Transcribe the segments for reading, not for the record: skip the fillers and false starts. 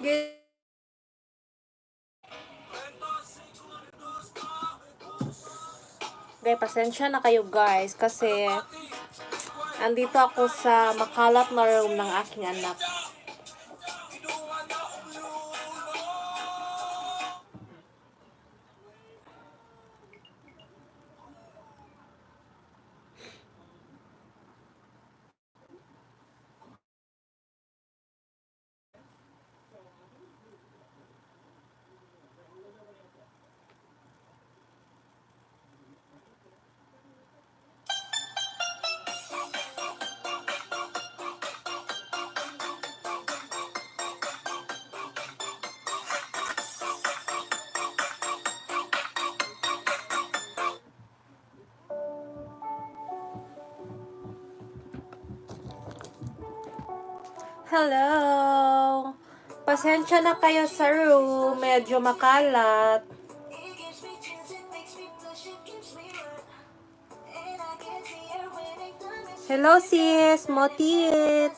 Guys, pasensya na kayo guys kasi andito ako sa makalat na room ng aking anak. Hello! Pasensya na kayo sa room. Medyo makalat. Hello sis! Motit!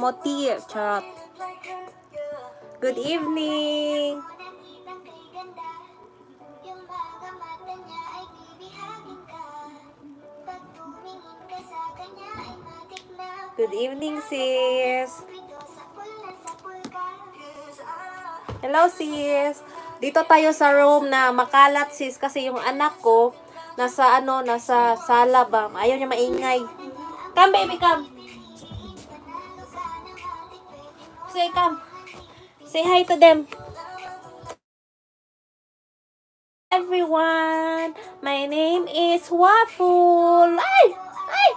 Motit! Chat. Good evening! Good evening sis! Hello sis. Dito tayo sa room na makalat sis kasi yung anak ko nasa sala ba. Ayaw niya maingay. Come baby, come. Come. Say hi to them. Everyone, my name is Waffle. Ay! Ay!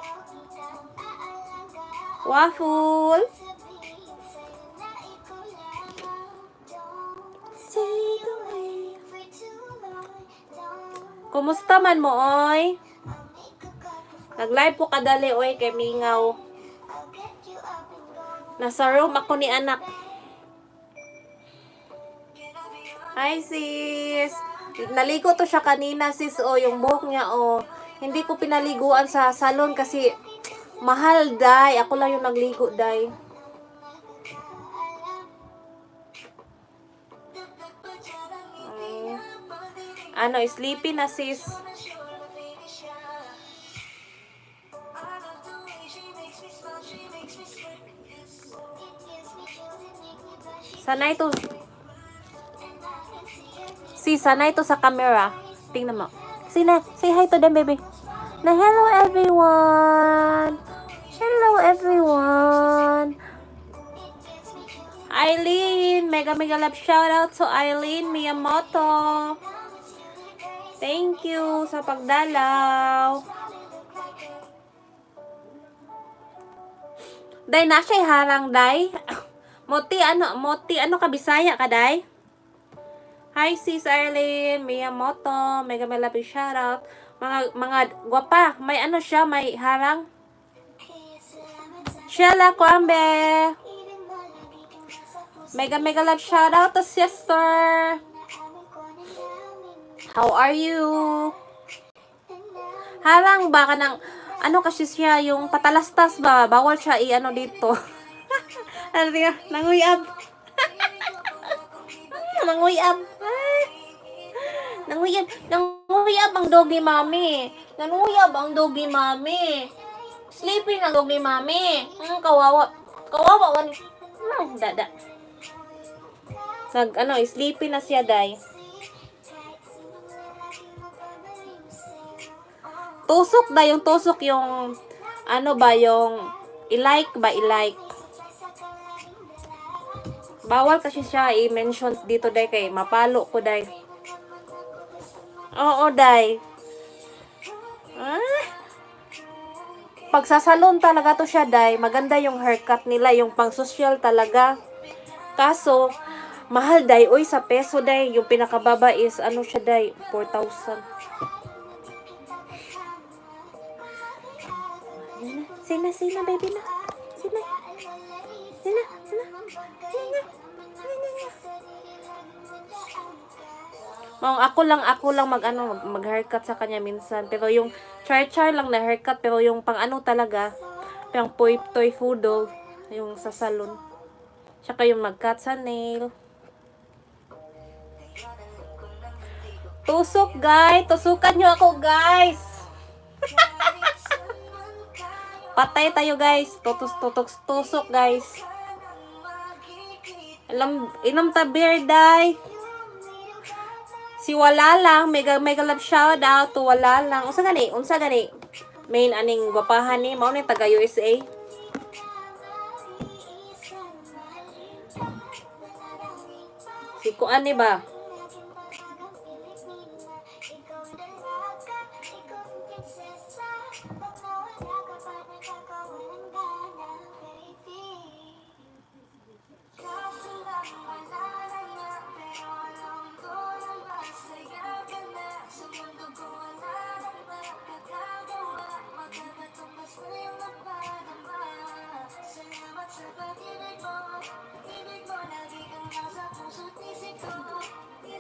Waffle. Kumusta man mo, oy? Nag-live po kadali, oy, kay Mingaw. Nasa room ako ni anak. Hi, sis. Naligo to siya kanina, sis, oh, yung buhok niya, oh. Hindi ko pinaliguan sa salon kasi mahal, day. Ako lang yung nagligo, day. Sleepy na sis. Sanay to. Sanay to sa camera. Tingnan mo. Say hi to them, baby. Na hello everyone. Hello everyone. Eileen, mega love shout out to Eileen Miyamoto. Thank you sa pagdalaw. Day, nasa'y harang, day. Moti, ano ka, Bisaya ka, day? Hi, sis Eileen, Miyamoto, mega love shout out. Mga gwapa, may siya, may harang. Sheila Kwambe. Mega love shout out to sister. How are you? Harang ba ka ng, kasi siya, yung patalastas ba? Bawal siya dito. Nanguyab. Nanguyab. Nanguyab ang doggy mami. Nanguyab ang doggy mami. Sleeping ang doggy mami. Kawawa. Kawawa. Dada. Sleepy na siya, day. Tusok ba yung tusok yung yung i-like. Bawal kasi siya i-mention dito, day, kay mapalo ko, day. Oo, day. Pag sa salon talaga to siya, day, maganda yung haircut nila, yung pang social talaga. Kaso mahal, day, oy, sa peso, day. Yung pinakababa is siya, day, 4,000. Sina, baby na. Sina. Ako lang mag-haircut sa kanya minsan. Pero yung char lang na haircut, pero yung pang talaga, pang toy foodle, yung sa salon. Tsaka yung mag-cut sa nail. Tusok, guys. Tusukan nyo ako, guys. Patay tayo, guys. Tusok, guys. Inom ta beer, day. Si Wala Lang, mega love shout out to Wala Lang. Unsa gani? Main aning gwapahan ni, mao ni taga USA. Si Kuan ni ba?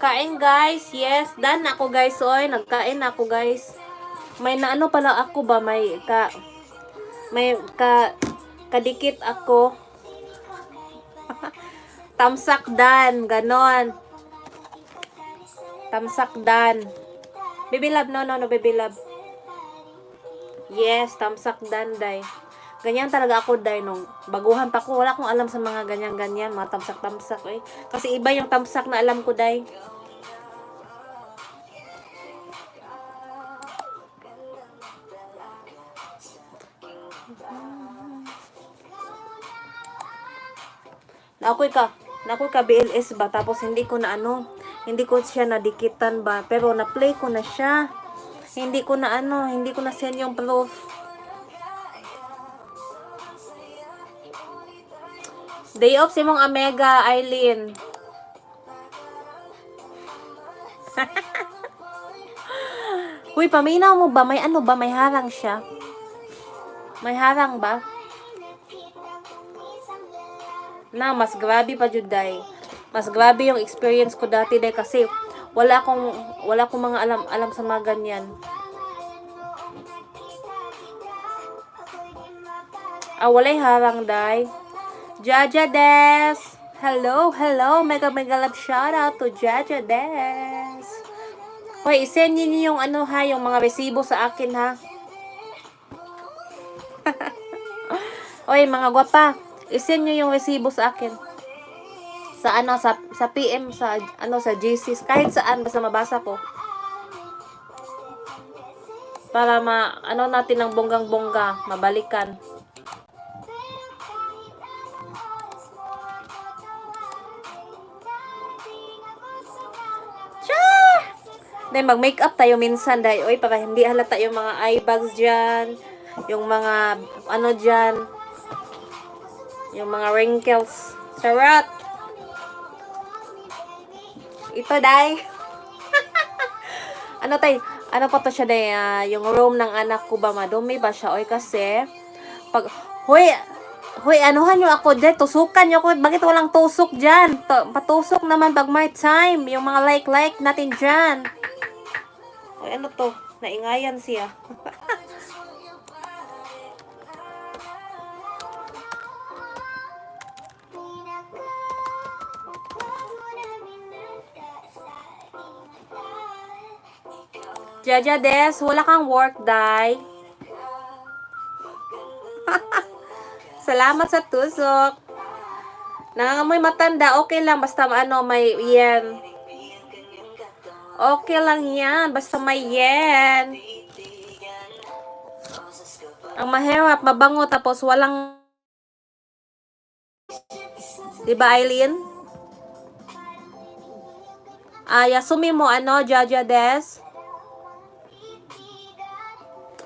Kain, guys. Yes, done ako, guys. Oy, nagkain ako, guys. May naano pala ako ba? May kadikit ako. Tamsak dan, ganon. Tamsak dan. Baby love, no, baby love. Yes, tamsak dan, day. Ganyan talaga ako, day, nung baguhan pa ko. Wala akong alam sa mga ganyan-ganyan, mga tamsak-tamsak, eh. Kasi iba yung tamsak na alam ko, day. Nakoy ka BLS ba, tapos hindi ko siya nadikitan ba, pero na-play ko na siya. Hindi ko na send yung proof. Day off si mong Omega, Eileen. Uy, paminaw mo ba? May may harang siya? May harang ba? Na, mas grabe pa jud, day. Mas grabe yung experience ko dati, day, kasi wala akong mga alam sa mga ganyan. Walay harang, day. Jaja Des. Hello. Mega love shout out to Jaja Des. Hoy, isend niyo yung yung mga resibo sa akin, ha. Oy, mga gwapa, isend nyo yung resibo sa akin. Sa PM, sa GC, kahit saan, basta mabasa ko. Para natin ng bonggang-bongga, mabalikan. Char! Dahil mag-makeup tayo minsan, dahil, oy, para hindi halata yung mga eye bags dyan, yung mga, dyan, yung mga wrinkles. Charot! Ito, day. Ano pa to siya, day? Yung room ng anak ko ba, madumi ba siya? Oy, kasi, Hoy, anuhan nyo ako, day. Tusukan nyo ako. Bakit walang tusok dyan? Patusok naman pag my time. Yung mga like natin dyan. Oy, ano to? Naingayan siya. Jaja Des, wala kang work, day. Salamat sa tusok. Nangangamoy matanda, okay lang, basta may yen. Okay lang yan, basta may yen. Ang mahirap, mabango, tapos walang... Diba, Eileen? Yasumi mo, Jaja Des.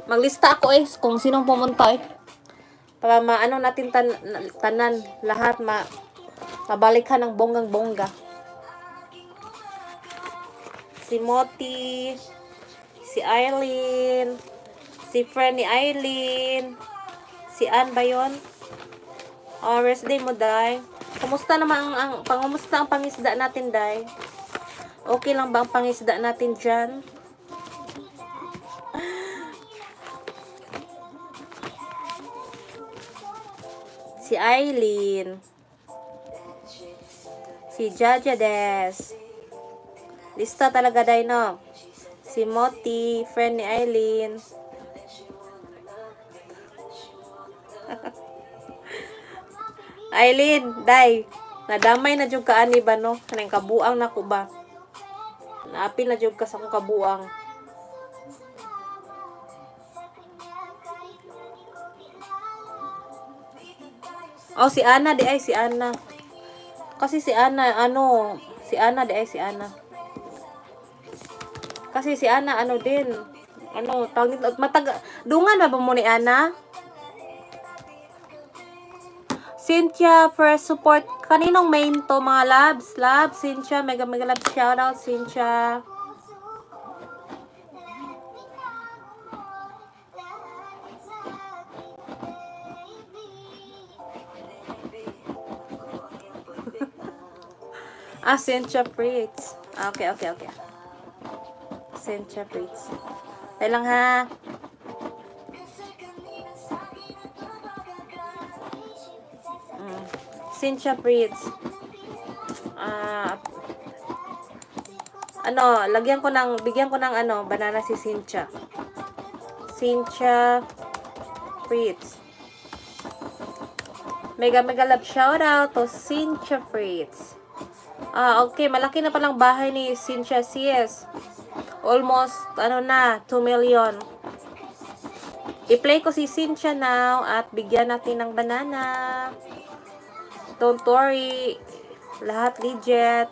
Maglista ako, kung sinong pumunta, para natin tanan lahat, mabalikan ng bonggang-bongga. Si Moti, si Eileen, si friend ni Eileen, si Ann ba yun? Rest day mo, day. Kumusta naman kumusta ang pangisda natin, day? Okay lang ba ang pangisda natin dyan? Si Eileen. Si Jaja Des. Lista talaga day, no? Si Moti, friend ni Eileen. Eileen, day. Nadamay na jud ka ani ba, no? Kanang kabuang na ko ba? Naapil na jud ka sa akong kabuang. Oh, si Ana di ay si Ana. Kasi si Ana si Ana di ay si Ana. Kasi si Ana din. Tawag nito dungan ba mo ni Ana? Cynthia for support. Kaninong main to mga labs? Labs, Cynthia, mega love shout out Cynthia. Cynthia Fritz. Okay. Cynthia Fritz. Tayo lang ha. Cynthia Fritz. Bigyan ko ng banana si Cynthia. Cynthia Fritz. Mega love shout out to Cynthia Fritz. Okay, malaki na palang bahay ni Cynthia CS. Almost, 2 million. I-play ko si Cynthia now at bigyan natin ng banana. Don't worry. Lahat legit.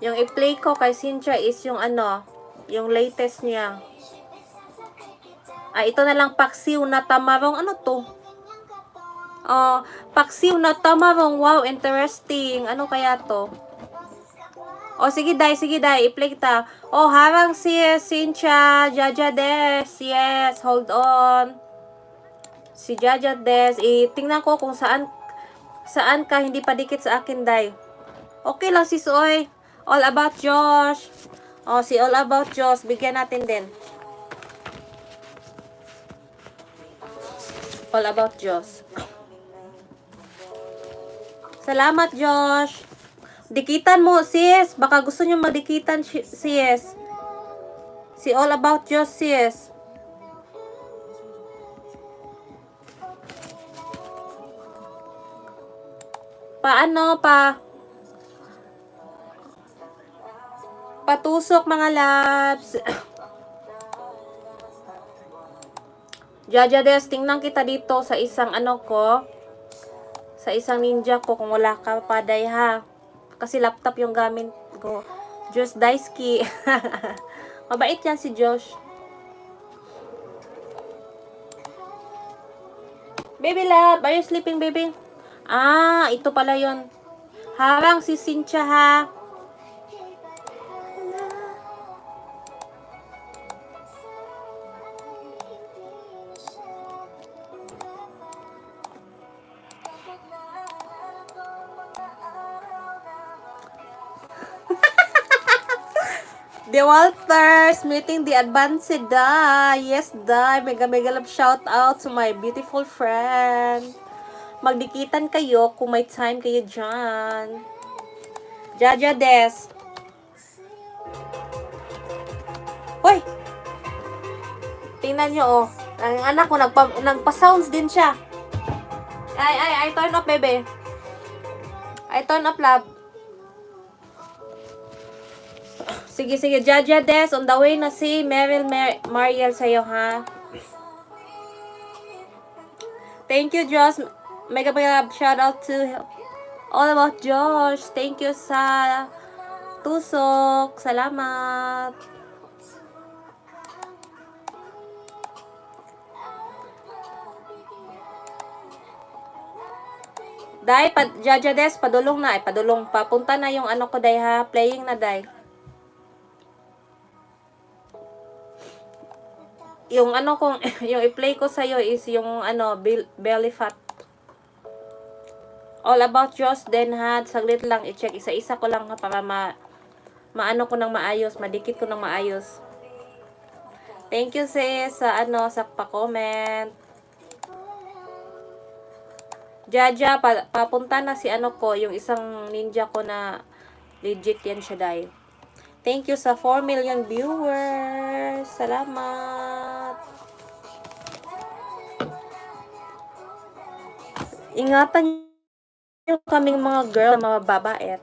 Yung i-play ko kay Cynthia is yung yung latest niya. Ito na lang, paksiw na tamarong. Ano to? Paksiw na tamarong. Wow, interesting. Ano kaya to? Sige day, i-play kita. Harang si Cynthia, Jaja Des. Yes, hold on. Si Jaja Des. Tingnan ko kung saan ka hindi pa dikit sa akin, day. Okay lang, sis, oy. All About Josh. Si All About Josh. Bigyan natin din. All About Josh. Salamat, Josh. Dikitan mo, sis. Baka gusto nyo magdikitan, sis. Si All About Josh, sis. Patusok, mga labs. Jaja Des, tingnan kita dito sa isang sa isang ninja ko kung wala ka pa, day, ha. Kasi laptop yung gamit ko. Josh Daisky. Mabait yan si Josh. Baby love, are you sleeping, baby? Ito pala yon. Harang si Cynthia, ha. The Walters, meeting the advanced da. Yes, da. Mega love shout out to my beautiful friend. Magdikitan kayo kung may time kayo dyan. Jaja Des. Hoy! Tingnan nyo, ang anak ko, nagpa-sounds din siya. I turn off, baby. I turn off, love. Sige, Jaja Des, on the way na si Mariel sa'yo, ha? Thank you, Josh. Mega shout out to All About Josh. Thank you sa tusok. Salamat. Day, Jaja Des, padulong na. Padulong. Papunta na yung ko, day, ha? Playing na, day. Yung yung i-play ko sa'yo is yung belly fat. All About Josh din, ha. Saglit lang i-check. Isa-isa ko lang, ha, para maano ko ng maayos, madikit ko ng maayos. Thank you, sis, sa sa pa-comment. Jaja, papunta na si ano ko, yung isang ninja ko na legit yan siya, day. Thank you sa 4 million viewers. Salamat. Ingatan nyo kaming mga girl, mga babae.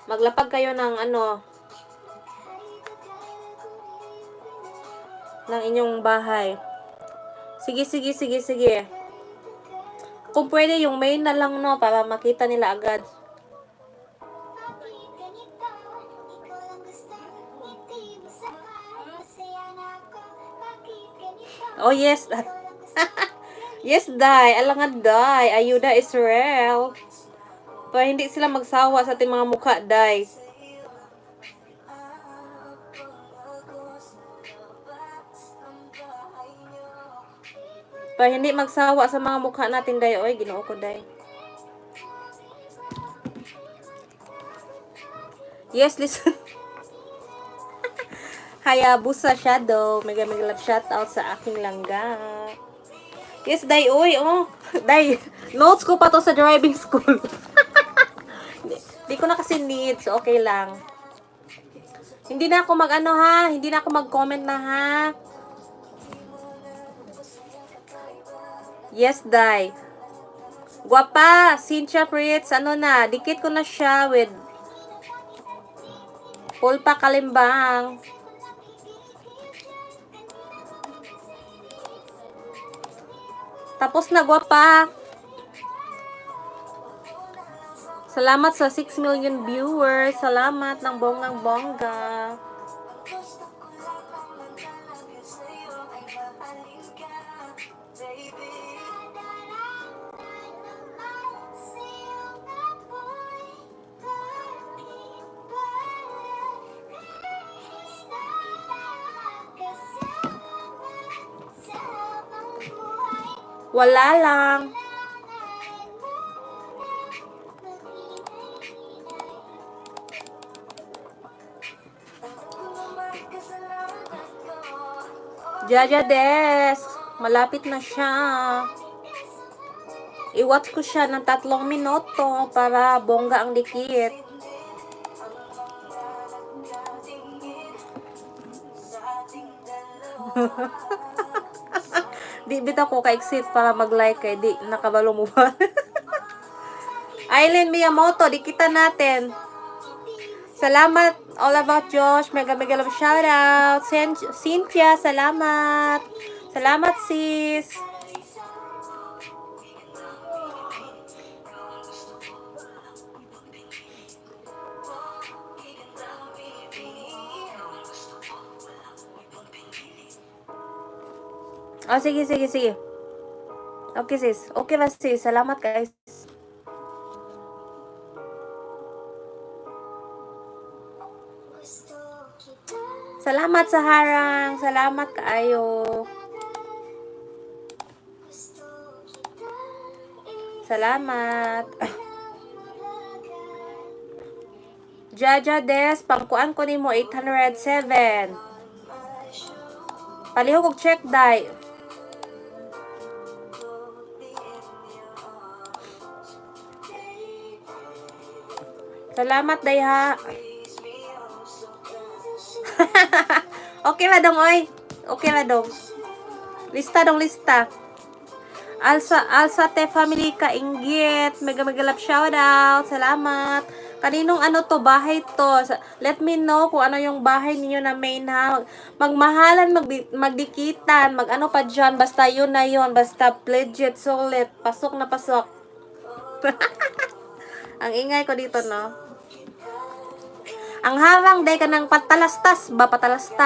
Maglapag kayo ng ano, ng inyong bahay. Sige. Kung pwede, yung main na lang, no, para makita nila agad. Oh, yes. Yes, Day. Alangan, Day. Ayuda Israel. Para hindi sila magsawa sa ating mga mukha, Day. Para hindi magsawa sa mga mukha natin, Day. Oy, Ginoo ko, Day. Yes, listen. Hayabusa Shadow. Mega love shoutout sa aking langga. Yes, Day. Uy, oh. Day, notes ko pa to sa driving school. Hindi ko na kasi needs. Okay lang. Hindi na ako mag-ano, ha. Hindi na ako mag-comment na, ha. Yes, Day. Guwapa. Cynthia Fritz. Ano na. Dikit ko na siya with Pulpa Kalimbang. Tapos na, guwapa. Salamat sa 6 million viewers. Salamat ng bonggang-bongga. Wala lang. Jaja Des. Malapit na siya. I-watch ko siya ng 3 minuto para bongga ang dikit. Di bitaw ko ka-exit para mag-like kay di nakabalo mo ba? Aileen Miyamoto, dikita natin. Salamat all about Josh. Mega love shoutout. Cynthia, salamat. Salamat sis. Oh, sige. Okay, sis. Okay lang, sis. Salamat, guys. Salamat sa harang. Salamat kaayo. Salamat. Jaja Des, pangkuan ko nimo 807. Palihog og check, Day. Salamat, Day, ha. Okay la dong, oy. Okay la dong. Lista. Alsa te family ka inggit. Mega love shoutout. Salamat. Kaninong ano to, bahay to. Let me know kung ano yung bahay niyo na main, ha. Magmahalan, magdikitan, mag-ano pa dyan. Basta yun na yun. Basta legit, solid. Pasok na pasok. Ang ingay ko dito, no. Ang harang day ka ng patalastas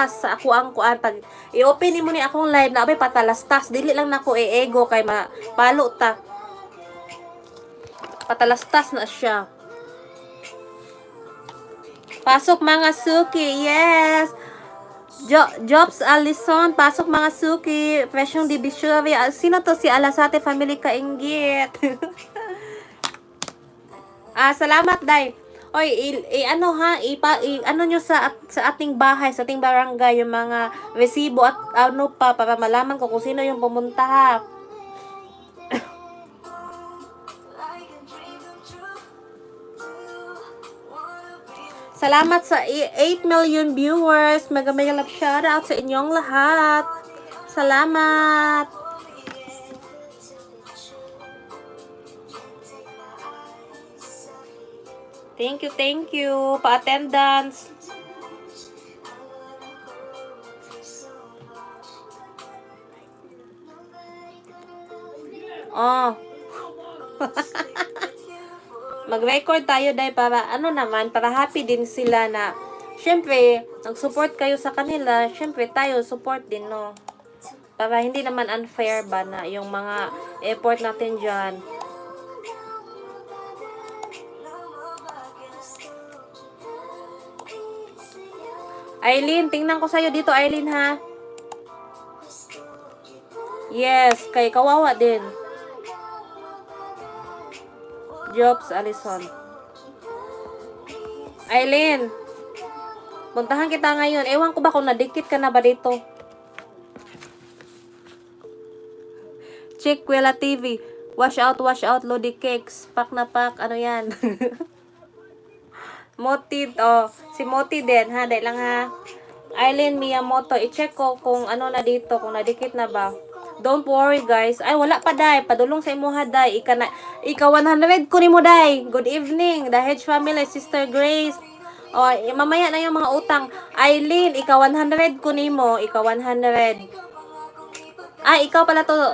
sa ako ang kuan pag i-open mo ni akong live na abay patalastas dili lang nako ego kay mapalo ta. Patalastas na siya. Pasok mga suki, yes. Jobs Alison, pasok mga suki. Fashion Divisory. Sino to si Alasate family kainggit? Salamat, Day. Oy, ano ha, ano nyo sa ating bahay, sa ating barangay, yung mga resibo at ano pa, para malaman ko kung sino yung pumunta ha. Salamat sa 8 million viewers. Mega love shoutout sa inyong lahat. Salamat. Thank you. Pa-attendance. Oh. Mag-record tayo dahil para ano naman, para happy din sila na syempre, nag-support kayo sa kanila, syempre tayo support din, no? Para hindi naman unfair ba na yung mga effort natin dyan. Aileen, tingnan ko sa'yo dito, Aileen, ha? Yes, kay kawawa din. Jobs, Alison. Aileen, puntahan kita ngayon. Ewan ko ba kung nadikit ka na ba dito? Chick, Wela TV. Wash out, Lodi Cakes. Pak na pak, ano yan? Moti, si Moti din, ha? Dahil lang, ha? Aileen Miyamoto, i-check ko kung ano na dito, kung nadikit na ba. Don't worry, guys. Ay, wala pa, day. Padulong sa imo, ha, day. Ika 100 ko ni mo, day. Good evening. The Hedge Family, Sister Grace. O, mamaya na yung mga utang. Aileen, ika 100 ko ni mo. Ika 100. Ay, ikaw pala to.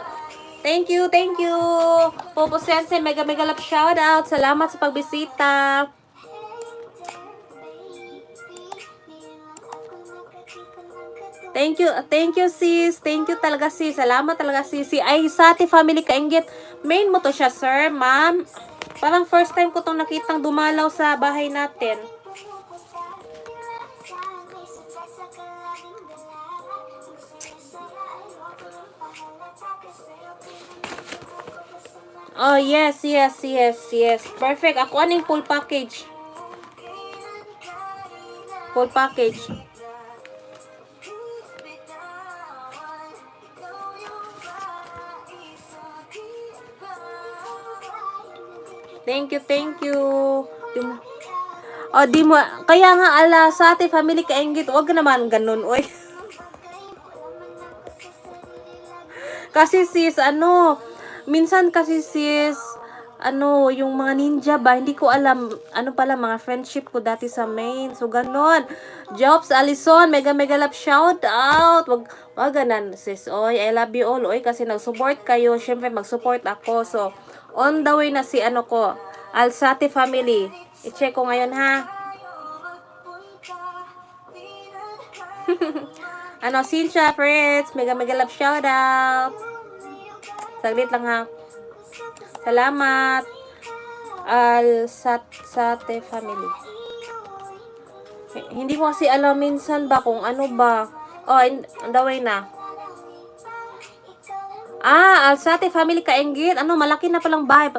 Thank you. Popo Sensei, mega love shoutout. Salamat sa pagbisita. Thank you sis. Thank you talaga sis. Salamat talaga sis. Ay, sa ating family kainggit. Main mo to siya, sir, ma'am. Parang first time ko tong nakitang dumalaw sa bahay natin. Oh, yes. Perfect. Ako aning full package. Thank you. Di mo, kaya nga ala sa ating family kainggit, wag naman ganun, oy. Kasi sis, minsan kasi sis, yung mga ninja ba, hindi ko alam, pala, mga friendship ko dati sa main. So, ganon. Jobs, Alison, mega love shout out. Wag ganan, sis. Oy, I love you all. Oy, kasi nag-support kayo. Syempre, mag-support ako. So, on the way na si ko, Alsati family. I-check ko ngayon, ha. Cynthia, Fritz, mega love shout out. Saglit lang, ha. Salamat. Alsate family. Hindi ko kasi alam minsan ba kung ano ba. Oh, on the way na. Alsate family kainggit. Malaki na palang bahay.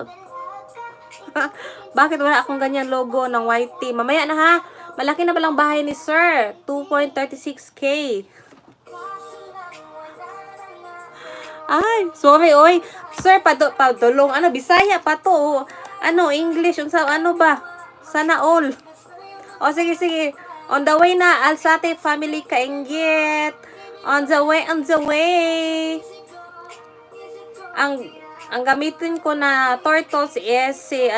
Bakit wala akong ganyan logo ng YT? Mamaya na, ha. Malaki na palang bahay ni sir. 2.36K. Ay, sorry, oy. Sir, padulong. Bisaya pa to. English. Ba? Sana all. O, sige. On the way na, Alsate family kainggit. On the way. Ang gamitin ko na turtles is si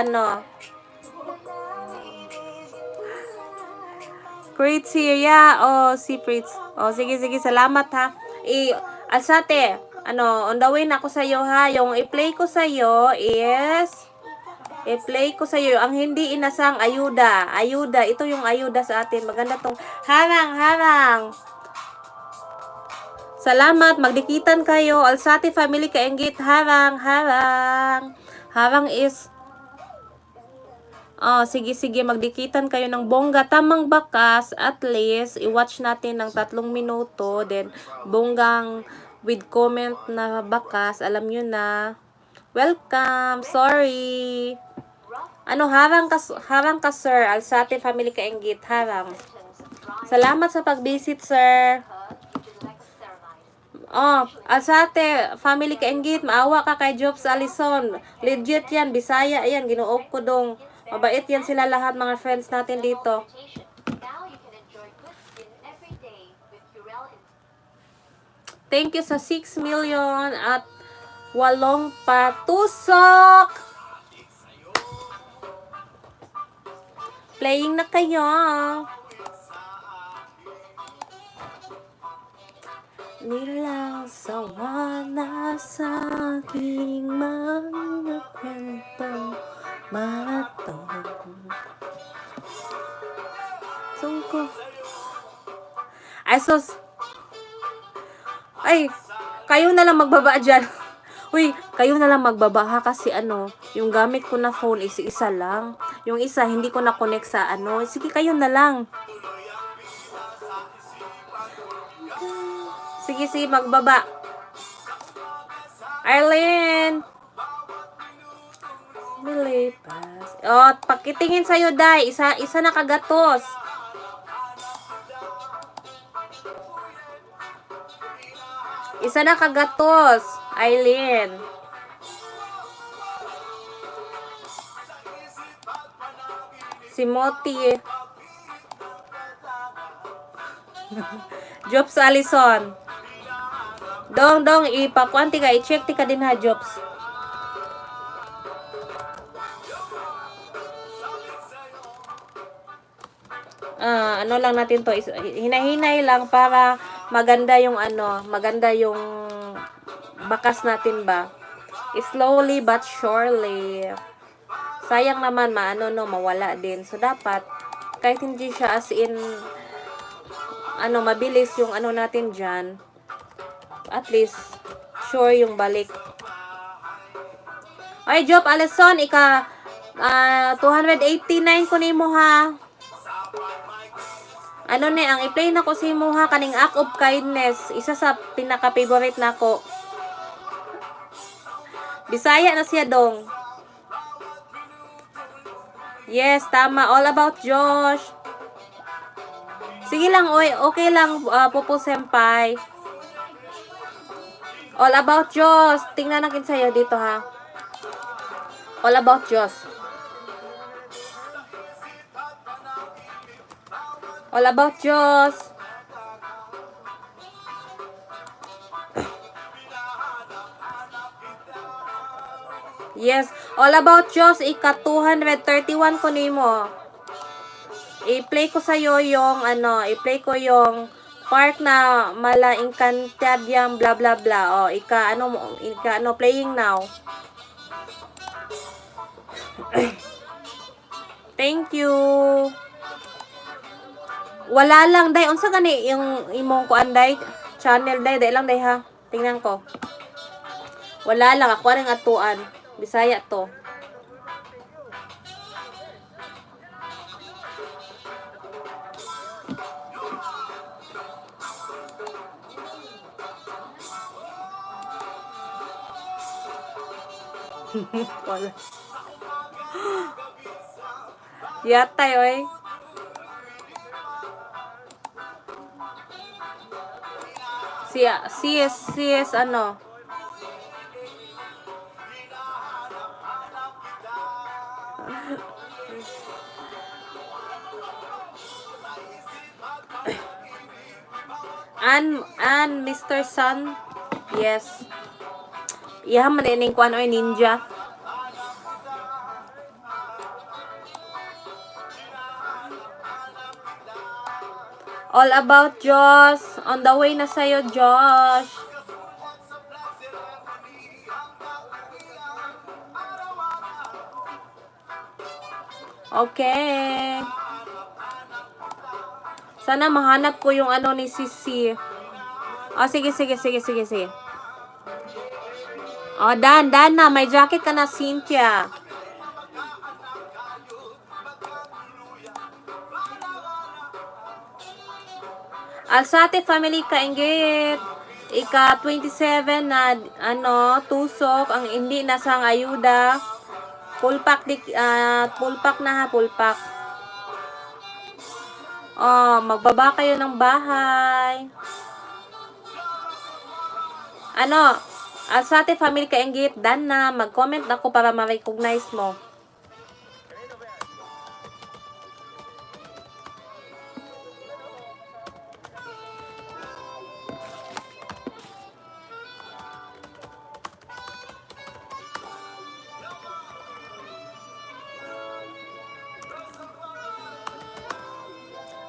Fritz here, yeah. Si Fritz. Sige, salamat, ha. Alsate, on the way na ako sa'yo, ha. Yung i-play ko sa'yo is ang hindi inasang ayuda. Ito yung ayuda sa atin. Maganda tong harang. Salamat, magdikitan kayo. Alsati family kainggit, harang. Harang is, sige, magdikitan kayo ng bongga. Tamang bakas, at least, i-watch natin ng 3 minuto. Then, bonggang with comment na bakas. Alam nyo na. Welcome. Sorry. Ano, harang ka sir. Alsate family kainggit, harang. Salamat sa pag-visit, sir. Oh, Alsate family kainggit, maawa ka kay Jobs Alison. Legit yan, Bisaya yan, ginuog ko dong. Mabait yan sila lahat, mga friends natin dito. Thank you sa 6 million at 8 patusok. Playing na kayo. Nilang sawa na sa aking mga kwentong maratong. Sungko. Ay, kayo na lang magbaba dyan. Uy, kayo na lang magbaba ha, kasi ano, yung gamit ko na phone is isa lang. Yung isa, hindi ko na connect sa ano. Sige, kayo na lang. Sige, magbaba. Arlene! Milipas. Oh, pakitingin sa'yo, Day. Isa na kagatos. Isa na kagatos. Aileen. Si Moti. Jobs Alison. Dong, ipakuan tika, i-check tika din ha, Jobs. Ano lang natin to, hinahinay lang para maganda yung ano, maganda yung bakas natin ba. Slowly but surely. Sayang naman mawala din. So dapat kahit hindi siya as in mabilis yung ano natin diyan. At least sure yung balik. Ay, Job Alison, 289 ko nimo ha. Ano ni ang i-play na ko si mo ha, kaning act of kindness, isa sa pinaka-favorite nako. Bisaya na siya dong. Yes, tama. All about Josh. Sige lang, oy, okay lang, Popo Senpai. All about Josh. Tingnan natin sa'yo dito ha. All about Josh. All about Josh. Yes, all about Josh, ika 231 ko nimo. I-play ko sa'yo yung i-play ko yung part na mala Encantadyang bla bla bla. O, ika playing now. Thank you. Wala lang, Day. Unsa gani yung imong kuan, Day? Channel, Day. Day lang, Day, ha? Tingnan ko. Wala lang. Ako rin atuan. Bisaya to. Wala. Yatay, oy. CS ano? And Mr. Sun. Yes. Iya man ining kuan oy ninja. All about Josh. On the way na sa'yo, Josh. Okay. Sana mahanap ko yung ano ni Sisi. Oh, sige. Oh, Dan na. May jacket ka na, Cynthia. Alsate family kainggit. Ika 27 na tusok ang hindi nasang ayuda. Full pack, full pack na ha, full pack. Oh, magbaba kayo ng bahay. Ano, sa ating family kainggit, dan na, mag-comment ako para ma-recognize mo.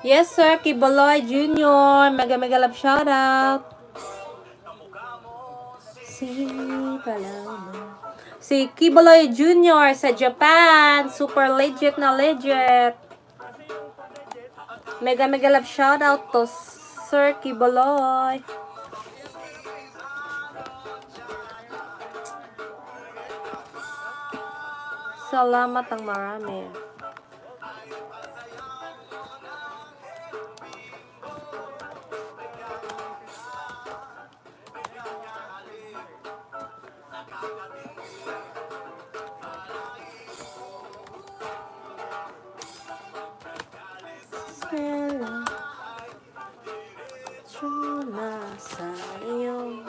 Yes, sir. Kiboloy Jr. Mega mega love shoutout. Si Kiboloy Jr. sa Japan. Super legit na legit. Mega mega love shoutout to Sir Kiboloy. Salamat ang marami. Sa iyo.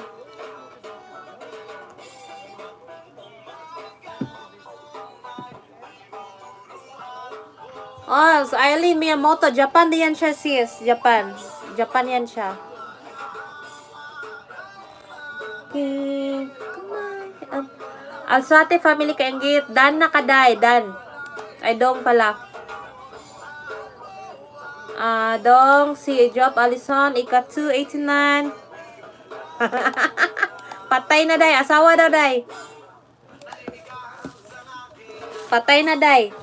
Oh, so Eileen Miyamoto, Japan din yan siya, sis. Japan yan siya. Alsate family kainggit, Dan nakaday, Dan. Ay, Dong pala. Dong, si Job Alison, ika 289. Patay na, day. Asawa daw, day. Patay na, day.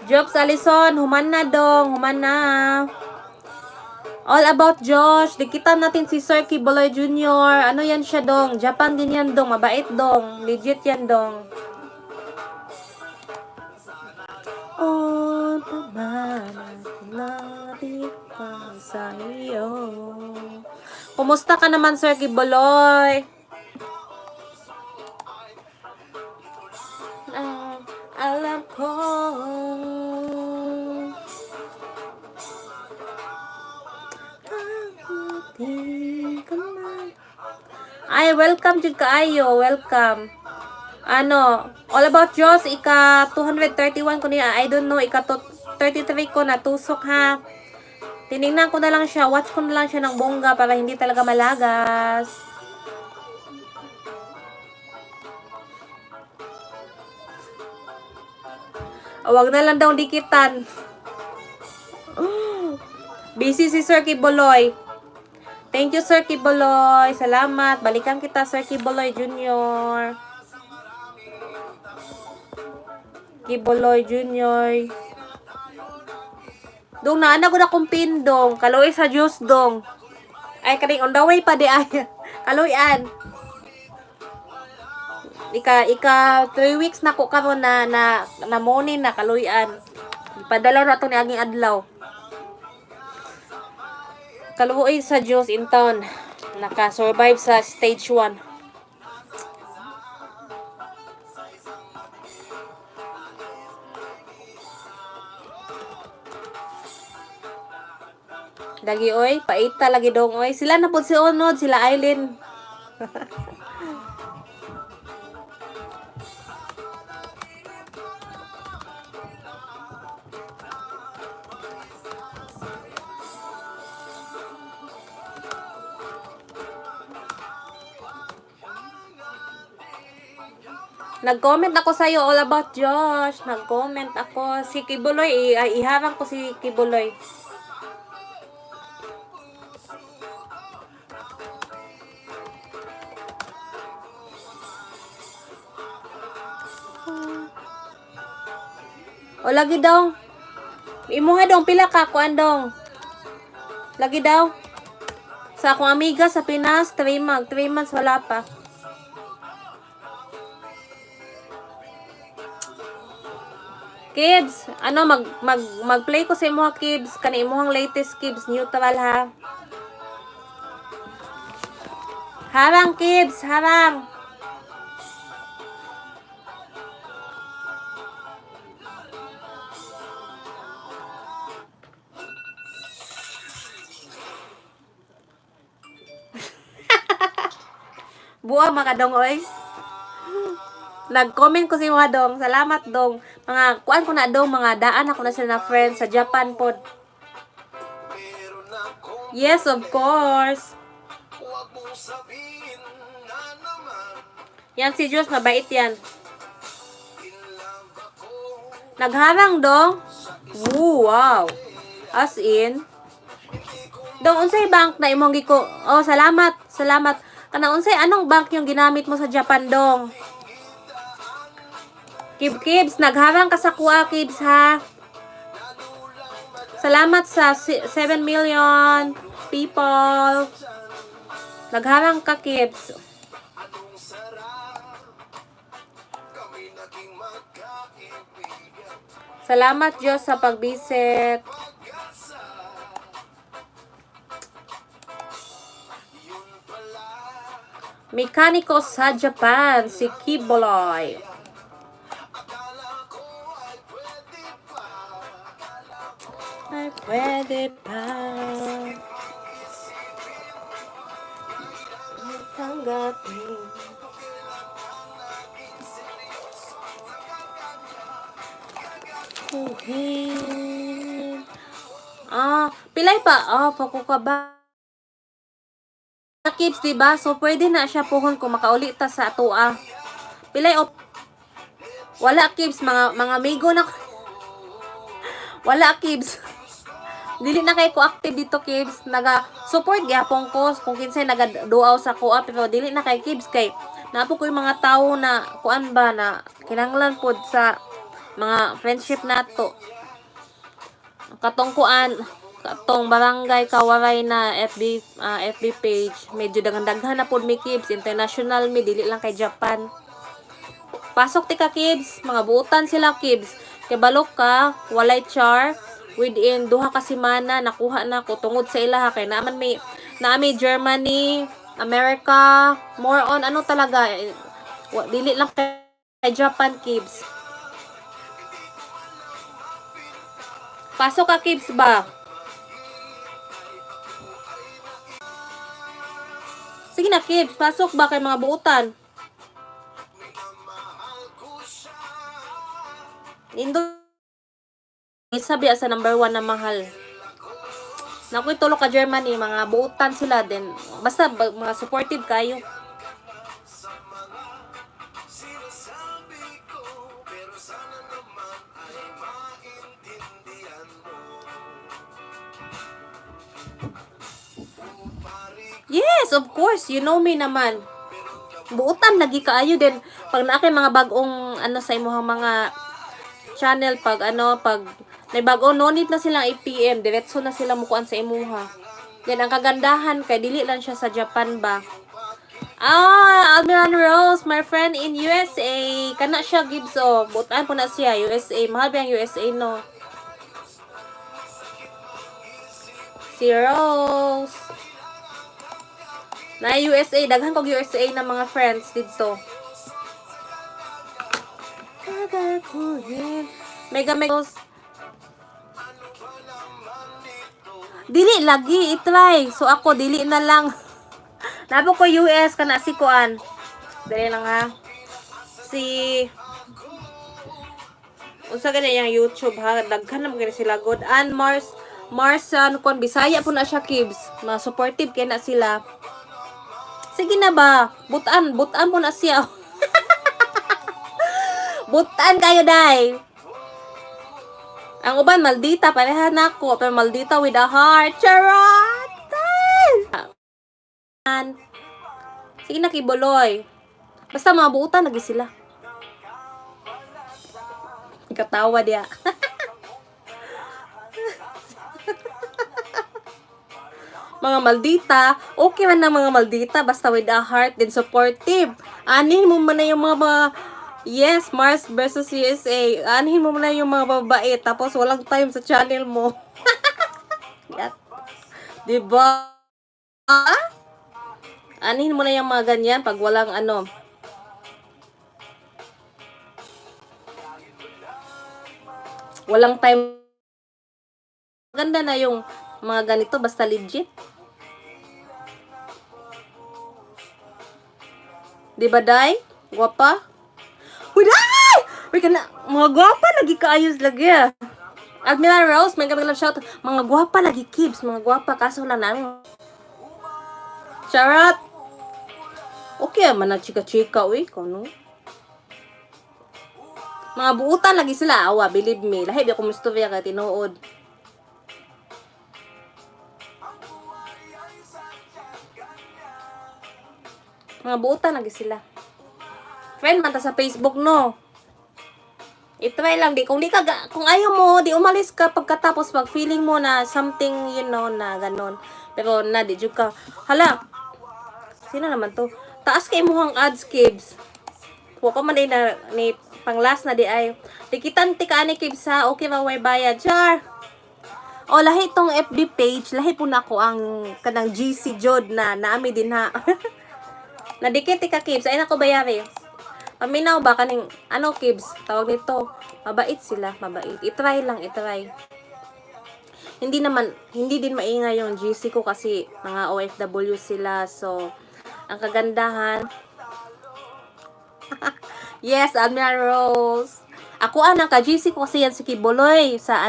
Jobs Alison, human na dong, human na. All about Josh, dikitan natin si Sir Kiboloy Jr. Ano yan siya dong? Japan din yan dong, mabait dong. Legit yan dong. Oh, pabalik pa sa iyo. Kumusta ka naman, Sir Kiboloy? Alam ko. Ay, welcome jud kaayo, welcome. All about Josh, ika 231 ko niya. I don't know, ika 33 ko na tusok ha. Tiningnan ko na lang siya, watch ko na lang siya ng bongga para hindi talaga malagas. Wag na lang daw dikitan. Busy si Sir Kiboloy. Thank you, Sir Kiboloy. Salamat. Balikan kita, Sir Kiboloy Jr. Kiboloy Jr. Dong, naana ko na kong pin, dong. Kaloy sa Diyos, dong. Ay, kaning on the way pa di ay. Kaloyan. Ika 3 weeks na ko karon na morning na kaluyan. Ipadala na to ni aging adlaw. Kaluoy sa Diyos in town. Naka-survive sa stage 1. Lagi oy, paita lagi dong oy. Sila na pud si Onod, sila Eileen. Nag-comment ako sa'yo all about Josh. Nag-comment ako. Si Kibuloy, iharang ko si Kibuloy. O, lagi daw. Imo nga dong, pila ka, kuan dong. Lagi daw. Sa akong amiga sa Pinas, 3 months wala pa. Kids, ano mag-play ko sa imuha kids, kani imuhang latest kids neutral ha. Harang kids, harang. Buwa mga dong oy. Nag-comment ko si mga dong. Salamat dong. Mga kuan ko na dong, mga daan ako na sila na friends sa Japan pod. Yes, of course. Yan si Diyos, mabait yan. Nagharang dong. Ooh, wow. As in. Dong, unsay bank na imong giko? Oh, salamat. Salamat. Kana unsay anong bank yung ginamit mo sa Japan dong? Kibs, nagharang ka sa kuha, Kibs, ha? Salamat sa 7 million people. Nagharang ka, Kibs. Salamat, Diyos, sa pagbisit. Mekaniko sa Japan, si Kiboloy. Ay, pwede pa tanggapin. Pilay pa. Pako ka ba? Kids, diba? So, pwede na siya puhon kung makaulit ta sa atua. Pilay wala, Kids. Mga amigo na. Wala, Kids. Dili na kay ko active dito, Kids. Naga-support gyapon ko kung kinsay naga-duaw sa ko, pero dili na kay Kids kay napo ko yung mga tao na kuan ba na kinahanglan pod sa mga friendship nato. Katong barangay Kawaray na FB page, medyo daghan na pod mi Kids, international mi, dili lang kay Japan. Pasok ti ka Kids, mga buutan sila Kids. Kay balok ka, walay char. Within 2 ka semana nakuha na ko tungod sa ilaha kay naami Germany, America, more on ano talaga dili lang kay Japan Kids. Pasok ka Kids ba? Sige na Kids, pasok ba kay mga buutan? Sabi sa number 1 na mahal. Nakoy tulo ka Germany, mga buutan sila din. Basta mga supportive kayo. Yes, of course. You know me naman. Buutan lagi kaayo din. Pag naa kay mga bagong sa imong mga channel, pag may bago, no need na silang APM, diretso na sila mukuan sa imuha. Yan ang kagandahan kay dili lang siya sa Japan ba. Almiran Rose, my friend in USA. Kana siya Gibbs butan po na siya USA. Mahal ba ang USA no? Si Rose. Na USA, daghan kog USA na mga friends dito. Mega dili lagi i-try. So ako dili na lang. Nabo ko US kana si kuan. Dali lang ha. Si unsa gani yang YouTube ha, daghan na magani sila good. And Mars kon Bisaya po na siya Kibs. Na supportive kay na sila. Sige na ba? Butan po na siya. Butan kayo dai. Ang uban, maldita, pareha na ako. Pero maldita with a heart. Charot! Sige na, kibuloy. Basta mga buutan, lagi sila. Ikatawa dia. Mga maldita, okay man na mga maldita, basta with a heart, din supportive. Anin mo man na yung yes, Mars versus USA. Anin mo man na yung mga babae, tapos walang time sa channel mo. Yan. Diba? Anin mo na yung mga ganyan pag walang walang time. Ganda na yung mga ganito, basta legit. Diba, Day? Guwapa? Uy, Day! Uy, mga guwapa lagi kaayos lagi. Admiral Rose, may kami shout. Mga guwapa lagi, Kibs. Mga guwapa, kaso lang namin. Charot! Okay, man nagchika-chika, uy. Kano? Mga buutan lagi sila, awa, believe me. Lahi, di ako mistovya ka, tinuod. Mga buutan lagi sila. Friend man ta sa Facebook, no? I-try lang di. Kung ayaw mo, di umalis ka pagkatapos pag feeling mo na something, na ganon. Pero na, di ka. Hala, sino naman to? Taas kay mo ang ads, Kibs. Huwag pa man ni pang last na di ay. Tikitan tika ni Kibs ha. Okay, maway bayad. Char! O, lahi tong FB page. Lahi po na ako ang kanang GC Jod na naami din ha. Nadikit ka, Kibs. Ay, nako bayari. Paminaw ba kaning, Kibs? Tawag nito. Mabait sila. Mabait. I-try lang, i-try. Hindi din maingay yung GC ko kasi mga OFW sila. So, ang kagandahan. Yes, Admiral Rose. Ako ang ka-GC ko kasi yan si Kiboloy sa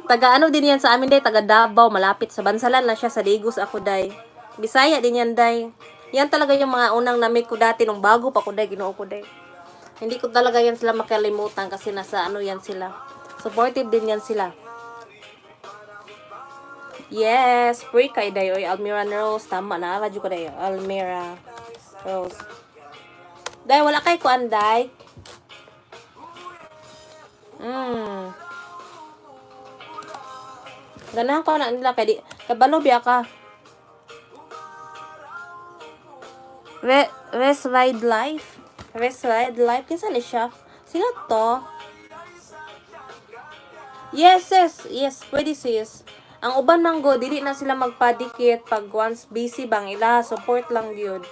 taga din yan sa amin, day, taga Davao, malapit sa Bansalan na siya, sa Digos ako, day. Bisaya din yan, day. Yan talaga yung mga unang na-meet ko dati nung bago pa ko, day, ginoo ko, day. Hindi ko talaga yan sila makalimutan kasi nasa yan sila. Supportive din yan sila. Yes, free kay day, oy, Almira Rose, tama na, radyo ko, day, Almira Rose. Day, wala kay kuan, day. Ganahan ko na nila kay di kabalo biya ka. Rest Ride Life. Rest Ride Life kinsa ni siya? Sino to? Yes, pwede sis. Ang uban manggo dili na sila magpadikit pag once busy bang ila support lang gyud.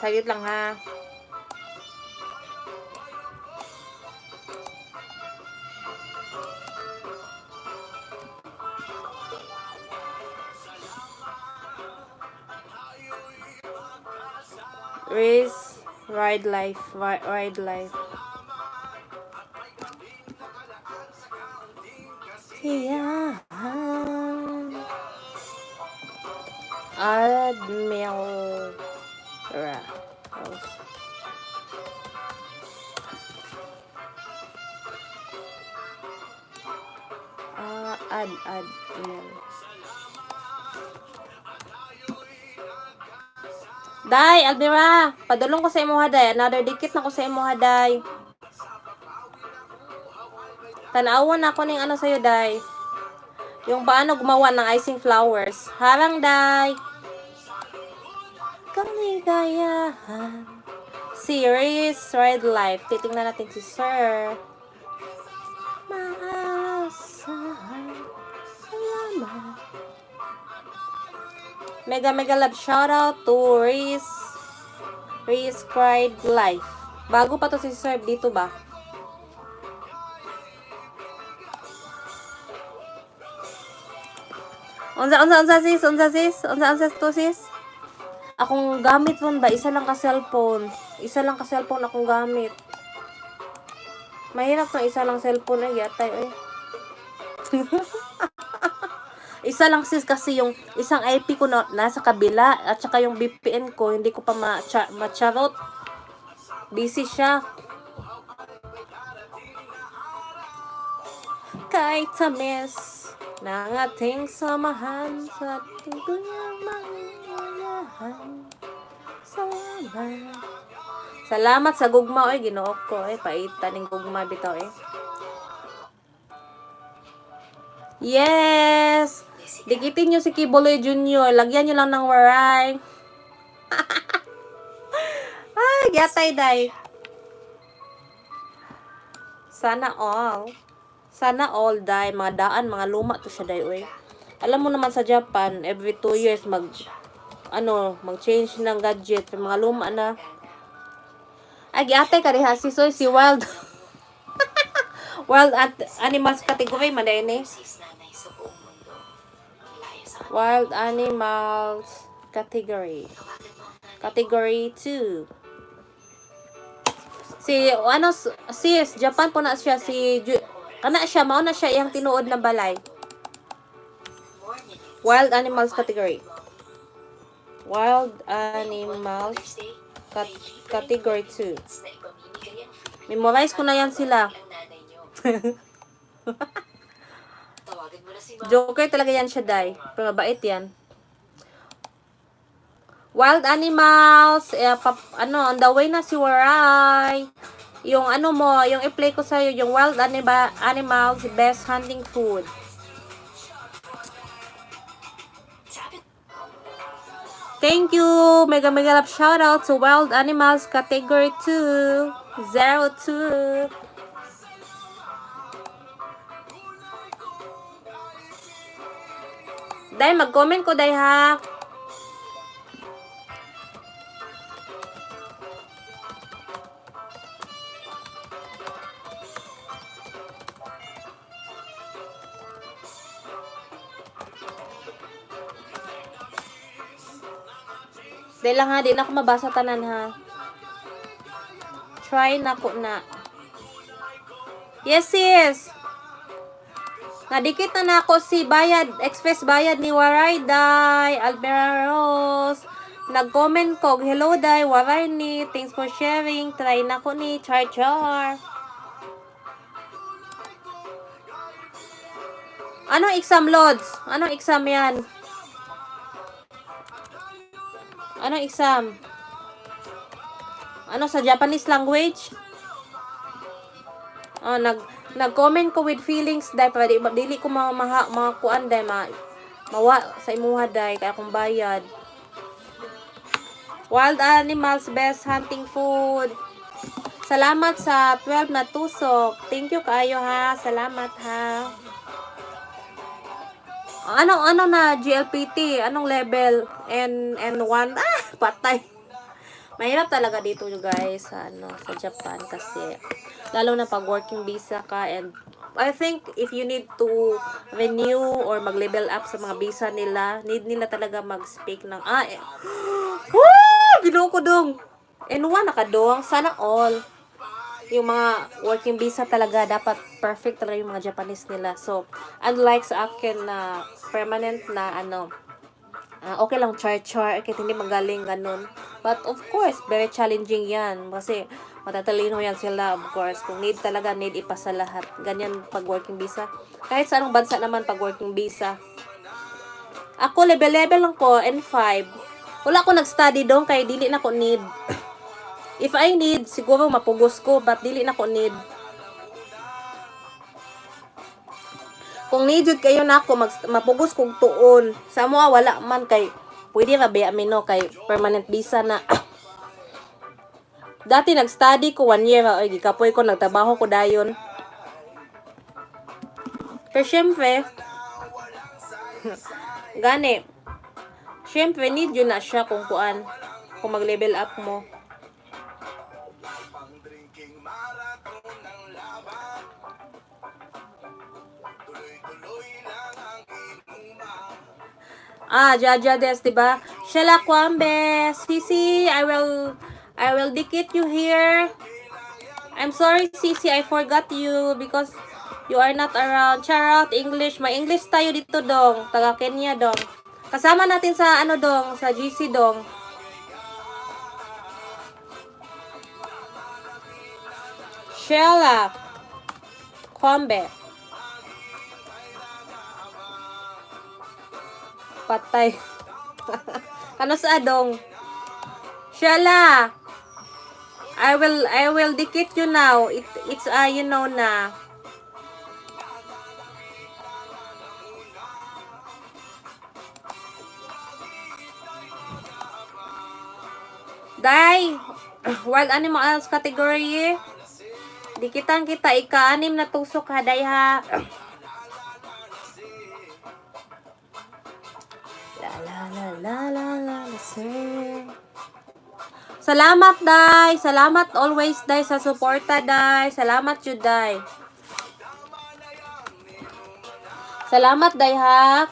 Sagit lang ha. Ride life. Yeah. Admiral Rose. Admiral. Day, Almira, padulong ko sa imo haday. Another dikit na ko sa imo haday. Tanawon ako ning sa'yo, day. Yung paano gumawa ng icing flowers. Harang, day. Kaligayahan. Series Ride Life. Titingnan natin si Sir. Maasahan. Salamat. Mega love shoutout to Reese Ride Life. Bago pa to si Sir dito ba? Unsa sis to sis? Akong gamit man ba? Isa lang ka cellphone akong gamit. Mahirap na isa lang cellphone ay yatay eh. Isa lang sis kasi yung isang IP ko na nasa kabila at saka yung VPN ko hindi ko pa ma-charot. Busy siya. Kahit tamis ng ating samahan sa tugtog ng mga kasiyahan. Salamat. Salamat sa gugma, oy, Ginoo ko, paita ning gugma bitaw, Yes! Dikitin nyo si Kibuloy Jr. Lagyan nyo lang ng waray. Ay, gatay, day. Sana all. Sana all, day. Mga daan, mga luma to siya, day, oy. Alam mo naman sa Japan, every 2 years, mag-change ng gadget. Mga luma na. Ay, gatay ka rin, ha, si Wild. Wild Animals category, manday ni. Wild Animals category. Category 2. Sis, Japan po na siya, kana siya, mao na siya iyang tinuod na balay. Wild Animals category. Wild Animals category 2. Memorize ko na yan sila. Joker talaga yan siya, day. Pero mabait yan. Wild Animals, on the way na si Waray. Yung yung i-play ko sa'yo, yung Wild Animals Best Hunting Food. Thank you! Mega love shoutout to Wild Animals Category 2. 02. Day, mag-comment ko, day, ha? Day lang, ha? Di na ako mabasa tanan, ha? Try na ko na. Yes, sis! Nadikit na ako si Express Bayad ni Waray, day. Alberos. Nag-comment ko, hello, day. Waray ni. Thanks for sharing. Try na ko ni. Char. Anong exam, Lods? Anong exam yan? Anong exam? Ano sa Japanese language? Nag-comment ko with feelings, day, para dili ko kuan, day, mawa sa imuha, day, kaya akong bayad. Wild Animals Best Hunting Food. Salamat sa 12 na tusok. Thank you kaayo, ha. Salamat, ha. Ano na GLPT? Anong level? N1? Patay. Mahirap talaga dito, guys, sa Japan, kasi lalo na pag working visa ka, and I think if you need to renew or mag-level up sa mga visa nila, need nila talaga mag-speak ng Ginoo ko dong. N1 nakadong. Sana all. Yung mga working visa talaga, dapat perfect talaga yung mga Japanese nila. So, unlike sa akin na permanent na okay lang char-char, kahit hindi magaling ganun. But of course, very challenging yan. Kasi matatalino yan sila, of course. Kung need talaga, need ipasa lahat. Ganyan pag working visa. Kahit sa anong bansa naman pag working visa. Ako, level lang ko, N5. Wala ko nag-study doon, kaya dili na ko need. If I need, siguro mapugos ko, but dili na ko need. Kung need kayo na ako, mapugos kong tuon. Sa mga wala man, kay pwede rabi amino, kay permanent visa na. Dati nag-study ko 1 year, gikapoy ko, nagtrabaho ko dayon. Pero syempre, gani, syempre need yun na siya kung mag-level up mo. Jaja Des, diba? Shela Kwambe, Sisi, I will dikit you here. I'm sorry, Sisi, I forgot you because you are not around. Charot, English. May English tayo dito, dong. Taga Kenya, dong. Kasama natin sa dong, sa GC, dong. Shela Kwambe. Patay. Kano sa adong? Shala. I will dikit you now. It's you know na. Day, wild animals category. Dikitan kita ika-anim na tusok ha, day ha. La la la la la la sir. Salamat, day. Salamat always, day, sa suporta, day. Salamat, you, day. Salamat, day, ha.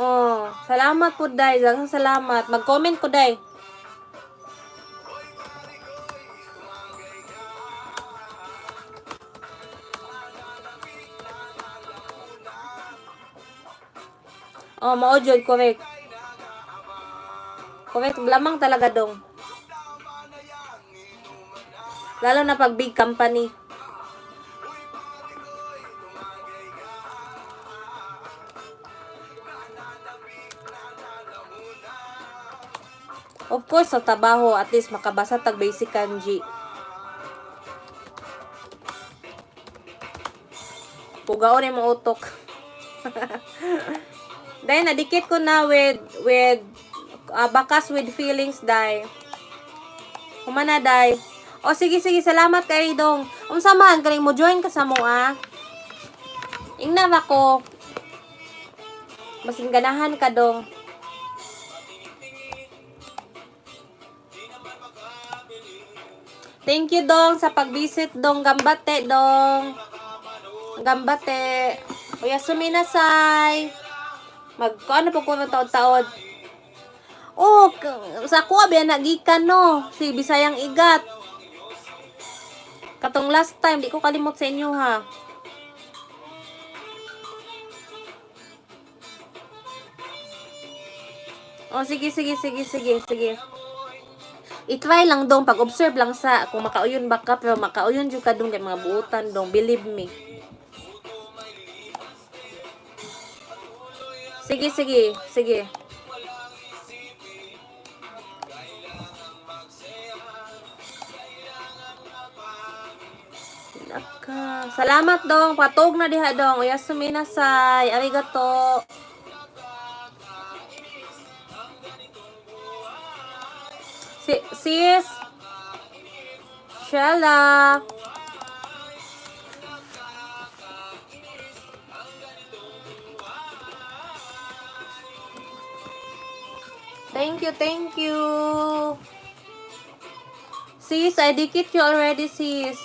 Oh, salamat po, day. Salamat. Mag-comment ko, day. Oh, maojod, correct. Correct, lamang talaga dong. Lalo na pag big company. Of course, sa trabaho, at least makabasa tag basic kanji. Pugaon yung mga utok. Dahil nadikit ko na with bakas with feelings, day. Humana, day. O sige, salamat kay dong. Samahan kaling mo join ka sa mo, ah. Ingnan ako. Masing ganahan ka dong. Thank you dong sa pag-visit dong. Gambate dong. Gambate. Oyasumi nasay. Ano po ko ng taod-taod? Oh, sa ako abya nagikan no. Si Bisayang Igat. Katong last time, di ko kalimot sa inyo ha. Oh, sige. I-try lang dong, pag-observe lang sa, kung makauyon baka, pero makauyon dyan ka dong kay mga buutan dong, believe me. Sige. Salamat dong, patog na diha dong, oyasumi nasay, arigato. Sis Shella. Thank you. Sis, I dikit you already, sis.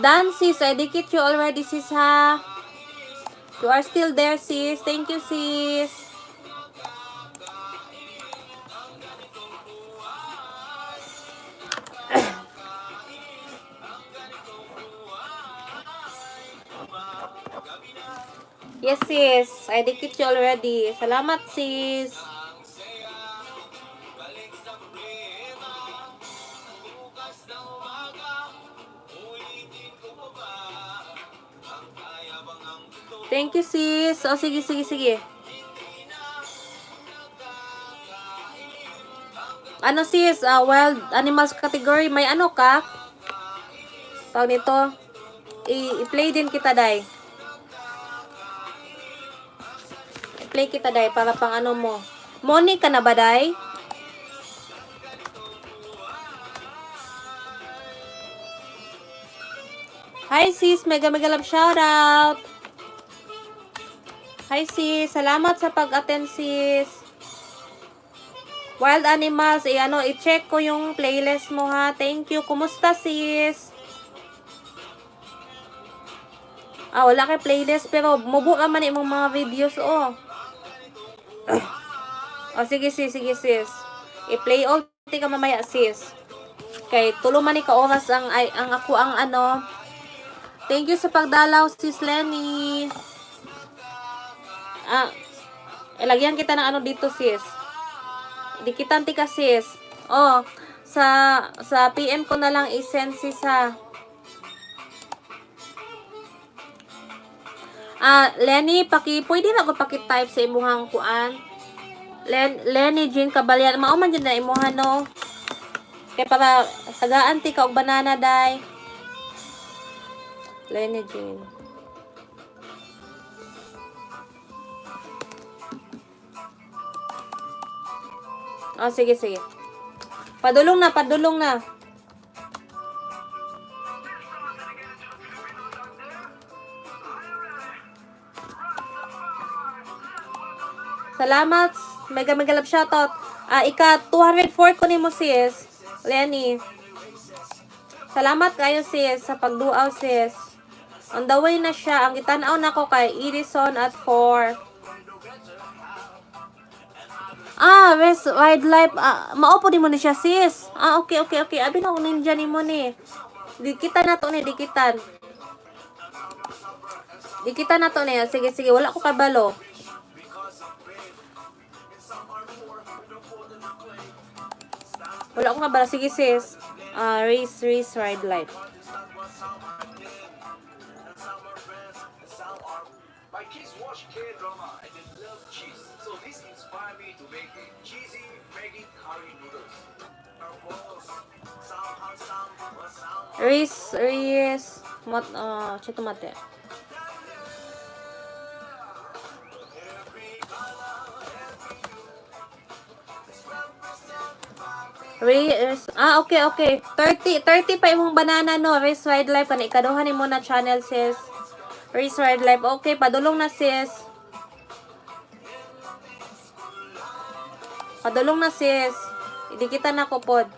Done, sis. I dikit you already, sis, ha. You are still there, sis. Thank you, sis. Yes, sis. I dikit you already. Salamat, sis. Thank you, sis. Oh, sige. Ano, sis? Wild animals category. May ano ka? Tawag nito. I-play din kita, day. I-play kita, day. Para pang ano mo. Moni ka na ba, day? Hi, sis. Mega love shoutout. Hi, sis. Salamat sa pag-attend, sis. Wild animals. I-check ko yung playlist mo, ha. Thank you. Kumusta, sis? Wala kay playlist. Pero, mubo ka man imong mga videos, oh. Sige, sis. I-play all ka mamaya, sis. Kay, tulo man ka oras ang ako ang ano. Thank you sa pagdalaw, sis Lenny. ilagyan kita ng ano dito, sis. Dikitan tika, sis. Oh, sa PM ko na lang i-send, sis, ha. Lenny, pwede na ko paki-type sa imuhang kuan. Lenny Jean Cabalyan, mao man jud na imuhan, no. Kaya para tagaan ti ka og banana, day. Lenny Jean. Sige, sige. Padulong na. Salamat. Mega love shoutout. Ika 204 ko nimo, sis. Lenny. Salamat kayo, sis, sa pagduaw, sis. On the way na siya. Ang gitanaw na ko kay Edison at 4. West Wildlife. Maupo din mo ni siya, sis. Okay. Abi na ko ninja ni mo ni. Dikitan na to ni, dikitan. Dikitan na to ni. Sige, wala ko kabalo. Wala ko kabalo. Sige, sis. Race Wildlife. My kids watch K-drama and they love cheese. So this inspired me to make cheesy Maggi curry noodles. Chito mate. Okay. 30 pa imong banana, no. Race Wildlife, pani ikaduhan mo na channel, sis. Race Wildlife. Okay, padulong na, sis. Idikita na ko pod.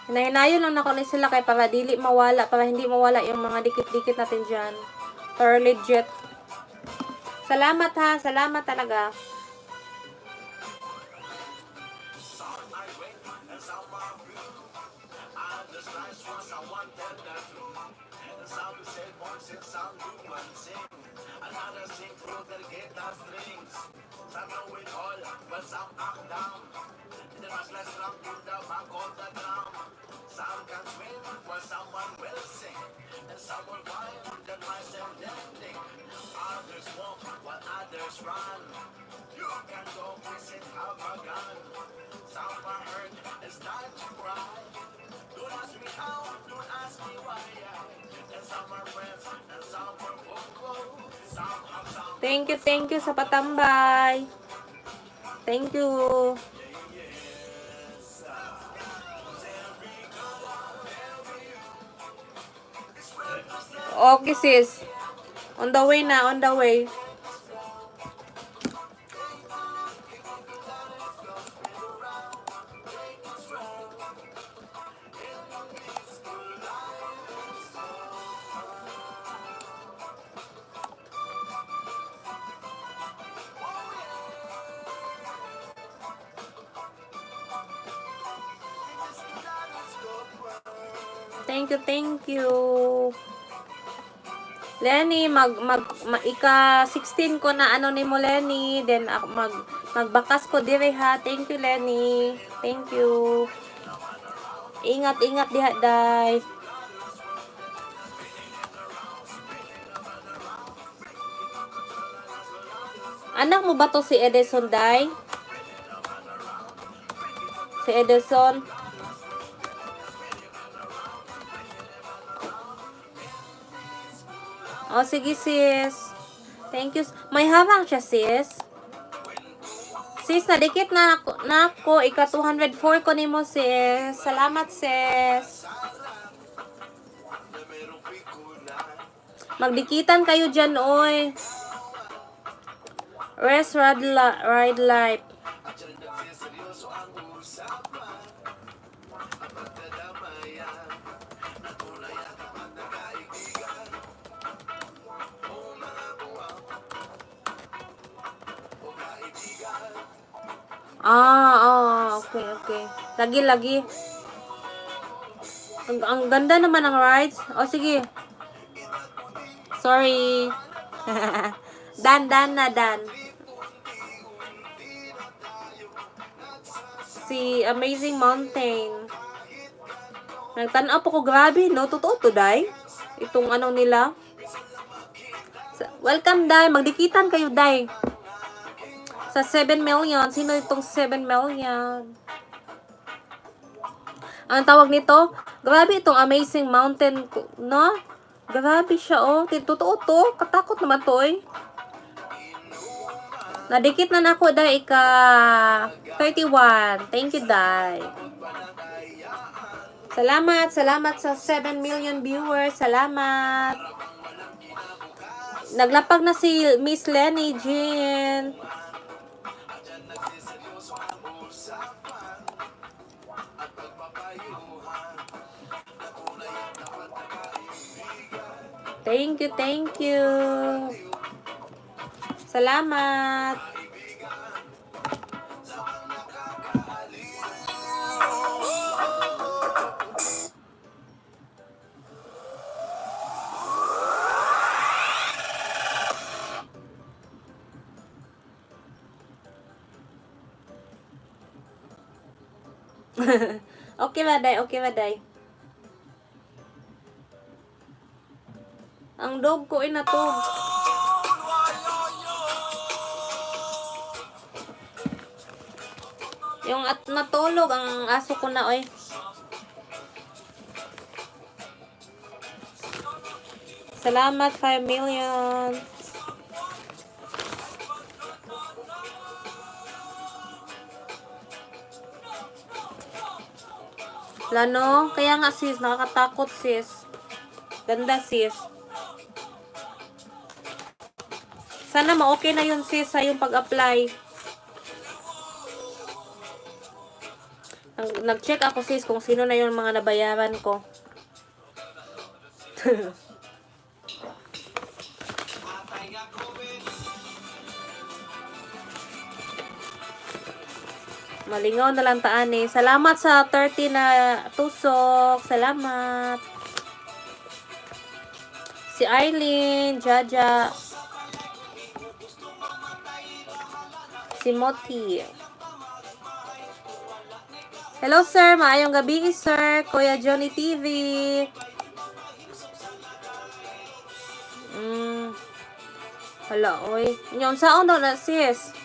Hinahinayon lang na ko ni sila kay para dili mawala, para hindi mawala yung mga dikit-dikit natin dyan. Or legit. Salamat, ha. Salamat talaga. Thank you sa patambay. Thank you. Okay, sis. On the way na, on the way. Thank you. Lenny, ika 16 ko na ano ni mo, Lenny. Then magbakas ko dire, ha. Thank you, Lenny. Thank you. Ingat diha, day. Anak mo ba to si Edison, day? Si Edison. Sige, sis. Thank you. May harang siya, sis. Sis, nadikit na ako. Ika 204 ko ni mo, sis. Salamat, sis. Magdikitan kayo dyan, oy. Rest Ride Life. Okay. Lagi. Ang ganda naman ng rides. Sige. Sorry. Dan na Dan. Si Amazing Mountain. Nagtanaw po ko, grabe, no? Totoo to, day. Itong ano nila. Welcome, day. Magdikitan kayo, day. Sa 7 million. Sino itong 7 million? Ang tawag nito, grabe itong Amazing Mountain, no? Grabe siya, oh. Totoo to. Katakot naman to, eh. Nadikit na nako, day, ika 31. Thank you, day. Salamat sa 7 million viewers. Salamat. Naglapag na si Miss Lenny Jean. Thank you. Salamat. Okay ba, day? Ang dog ko ay natog. Yung at natulog ang aso ko na, oy. Salamat, 5 million. Lano, kaya nga sis, nakakatakot sis. Ganda sis. Sana ma-okay na yun sis sa yung pag-apply. Nag-check ako sis kung sino na yung mga nabayaran ko. Malingaw na lang taan eh. Salamat sa 30 na tusok. Salamat. Si Eileen, Jaja. Si Moti. Hello sir, maayong gabi sir. Kuya Johnny TV. Hala, oy. Yung saon daw na sis.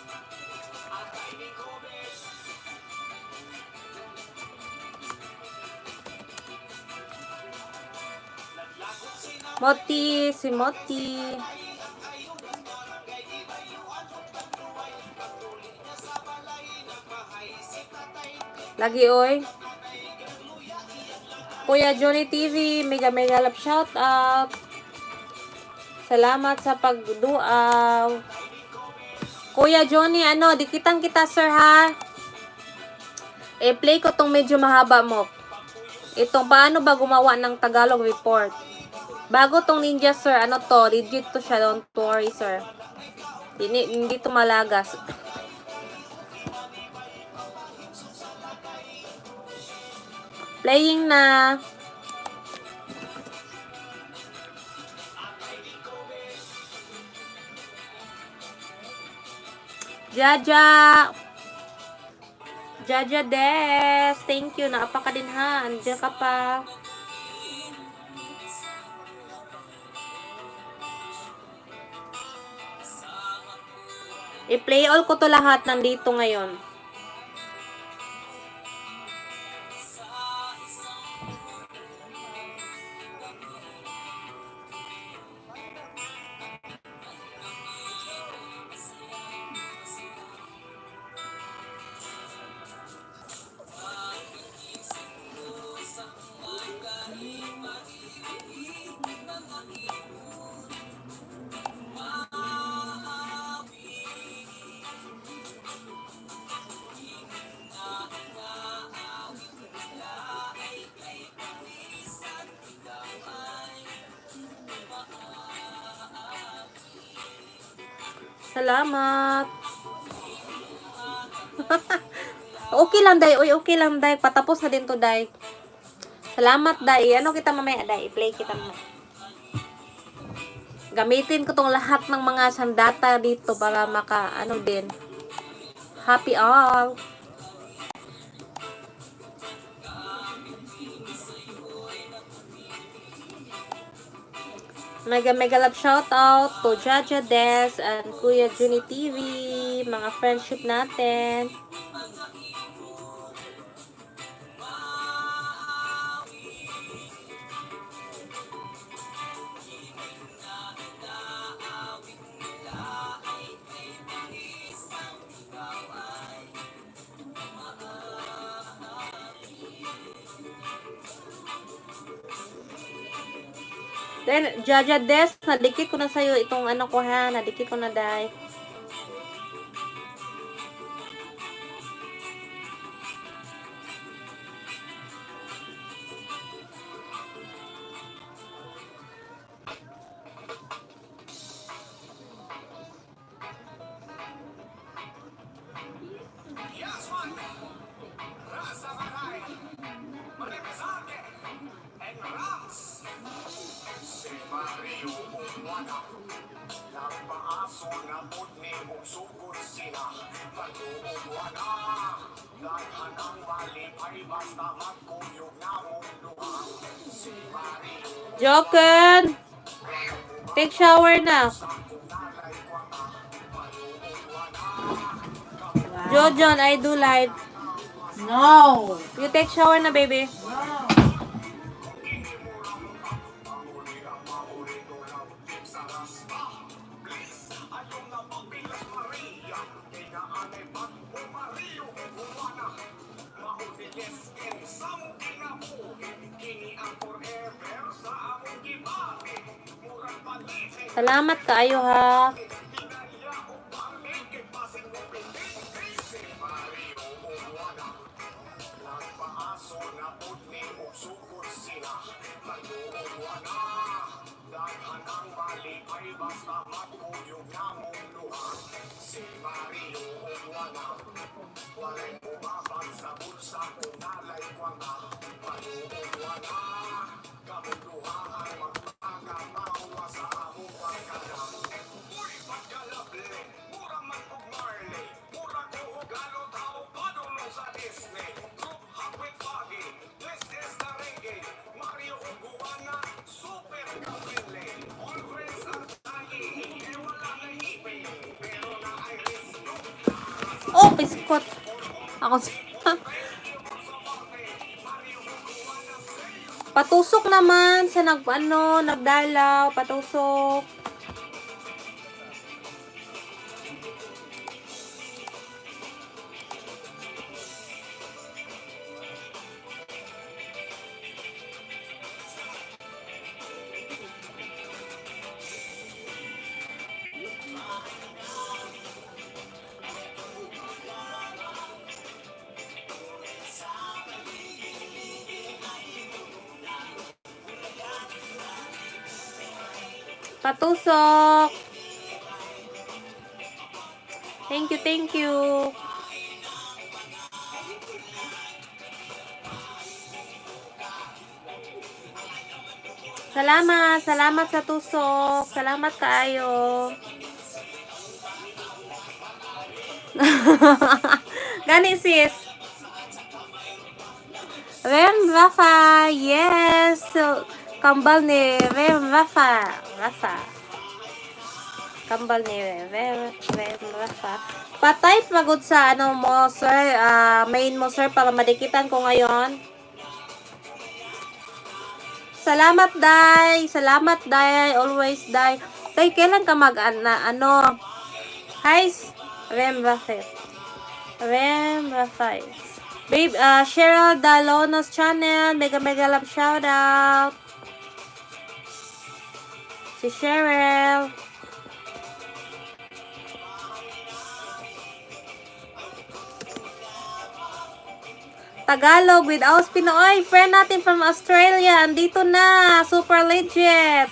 Moti, si Moti. Lagi oy. Kuya Johnny TV, mega love shout out. Salamat sa pagduaw. Kuya Johnny, dikitan kita sir ha. I-play ko tong medyo mahaba mo. Itong paano ba gumawa ng Tagalog report. Bago tong ninja sir, legit to siya, don't worry sir. Hindi to malagas. Playing na. Jaja Des, thank you. Naapa ka din ha. Andiyan ka pa. I-play all ko to lahat nandito ngayon. Salamat. Okay lang, day. Uy, okay lang, day. Patapos na din to, day. Salamat, day. Ano kita mamaya, day? I-play kita mamaya. Gamitin ko tong lahat ng mga sandata dito para maka, ano din. Happy all. Mega mega love shout out to Jaja Des and Kuya Juni TV, mga friendship natin. Then, Jaja Des, nadikit ko na sa'yo itong ano ko ha. Nadikit ko na, dai. Yes, man. Rasa Bahay, Manipasante, and Rams. Si Mario Umwana, nagpaaso na putni ug sugod sila. Pag-uugwana, daghan ang malipay basta magkuyog na mong luha. Si Mario Joken! Take shower na. Jojon, I do live. No. You take shower na, baby. Salamat kaayo ha. Oh, biskot. Ako patusok naman sa nagdalaw, patusok. Patusok. Thank you, thank you. Salamat sa tusok. Salamat kaayo. Gani sis. Rem Rafa, yes. So, kambal ni Rem Rafa. Kambal ni Rem Rafa. Patay pagod sa ano mo, sir. Main mo, sir, para madikitan ko ngayon. Salamat, Day. Always, Day. Tay, kailan ka ano? Hi, Rem Rafa. Babe, Cheryl Dalona's channel. Mega love shout out. Si Cheryl. Tagalog with Aus Pinoy. Friend natin from Australia. Andito na. Super legit.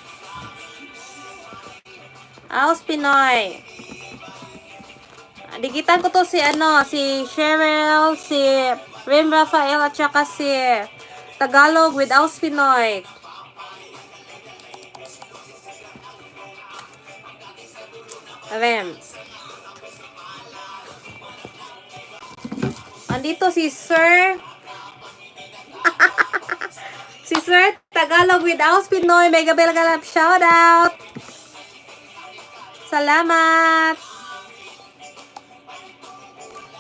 Aus Pinoy. Digitan ko to si Cheryl, si Rem Rafael at saka si Tagalog with Aus Pinoy. Rem. Andito si Sir. Si Sir Tagalog with Aus Pinoy. Mega Belgalap. Shout out. Salamat.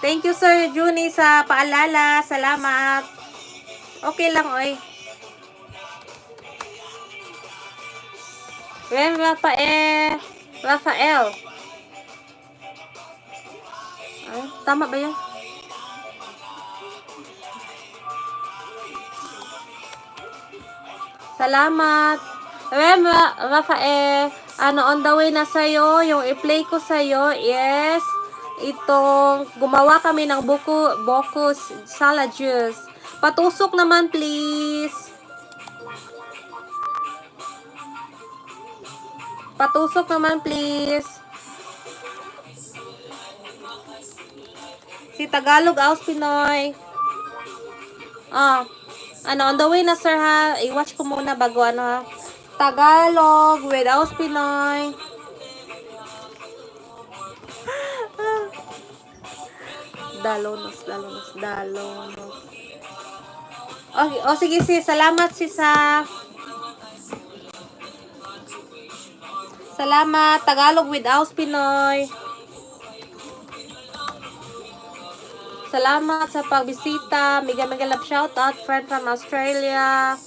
Thank you, Sir Juni, sa paalala. Salamat. Okay lang, oy. Rem Rafael. Ay, tama ba yun? Salamat. Rem Rafael. On the way na sa'yo. Yung i-play ko sa'yo is itong gumawa kami ng buko salad juice. Patusok naman, please. Patusok naman, please. Si Tagalog Aus Pinoy. On the way na, sir, ha? I-watch ko muna bago ha. Tagalog with Aus Pinoy. Dalonos. Okay, sige sis, salamat sis ha. Salamat, Tagalog with Aus Pinoy. Salamat sa pagbisita. Mega love shout out, friend from Australia.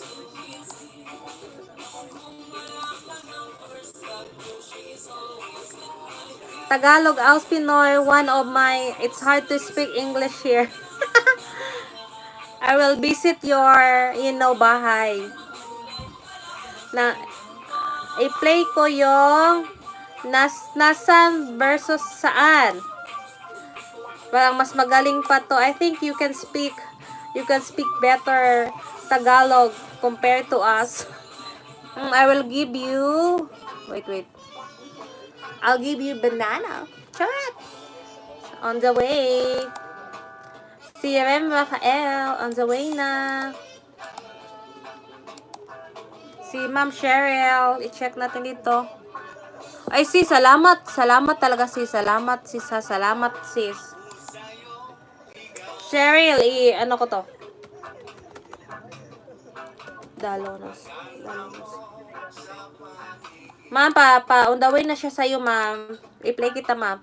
Tagalog, Aus Pinoy, one of my, it's hard to speak English here. I will visit your, bahay. I-play ko yung nasan versus saan. Parang mas magaling pa to. I think you can speak better Tagalog compared to us. I will give you, wait. I'll give you banana. Charot. On the way. Si Rem Rafael. On the way na. Si Ma'am Cheryl. I-check natin dito. Ay sis, salamat. Salamat talaga sis. Salamat sis ha. Salamat sis. Cheryl, ano ko to? Dalonos. Ma'am, on the way na siya sa'yo, ma'am. I-play kita, ma'am.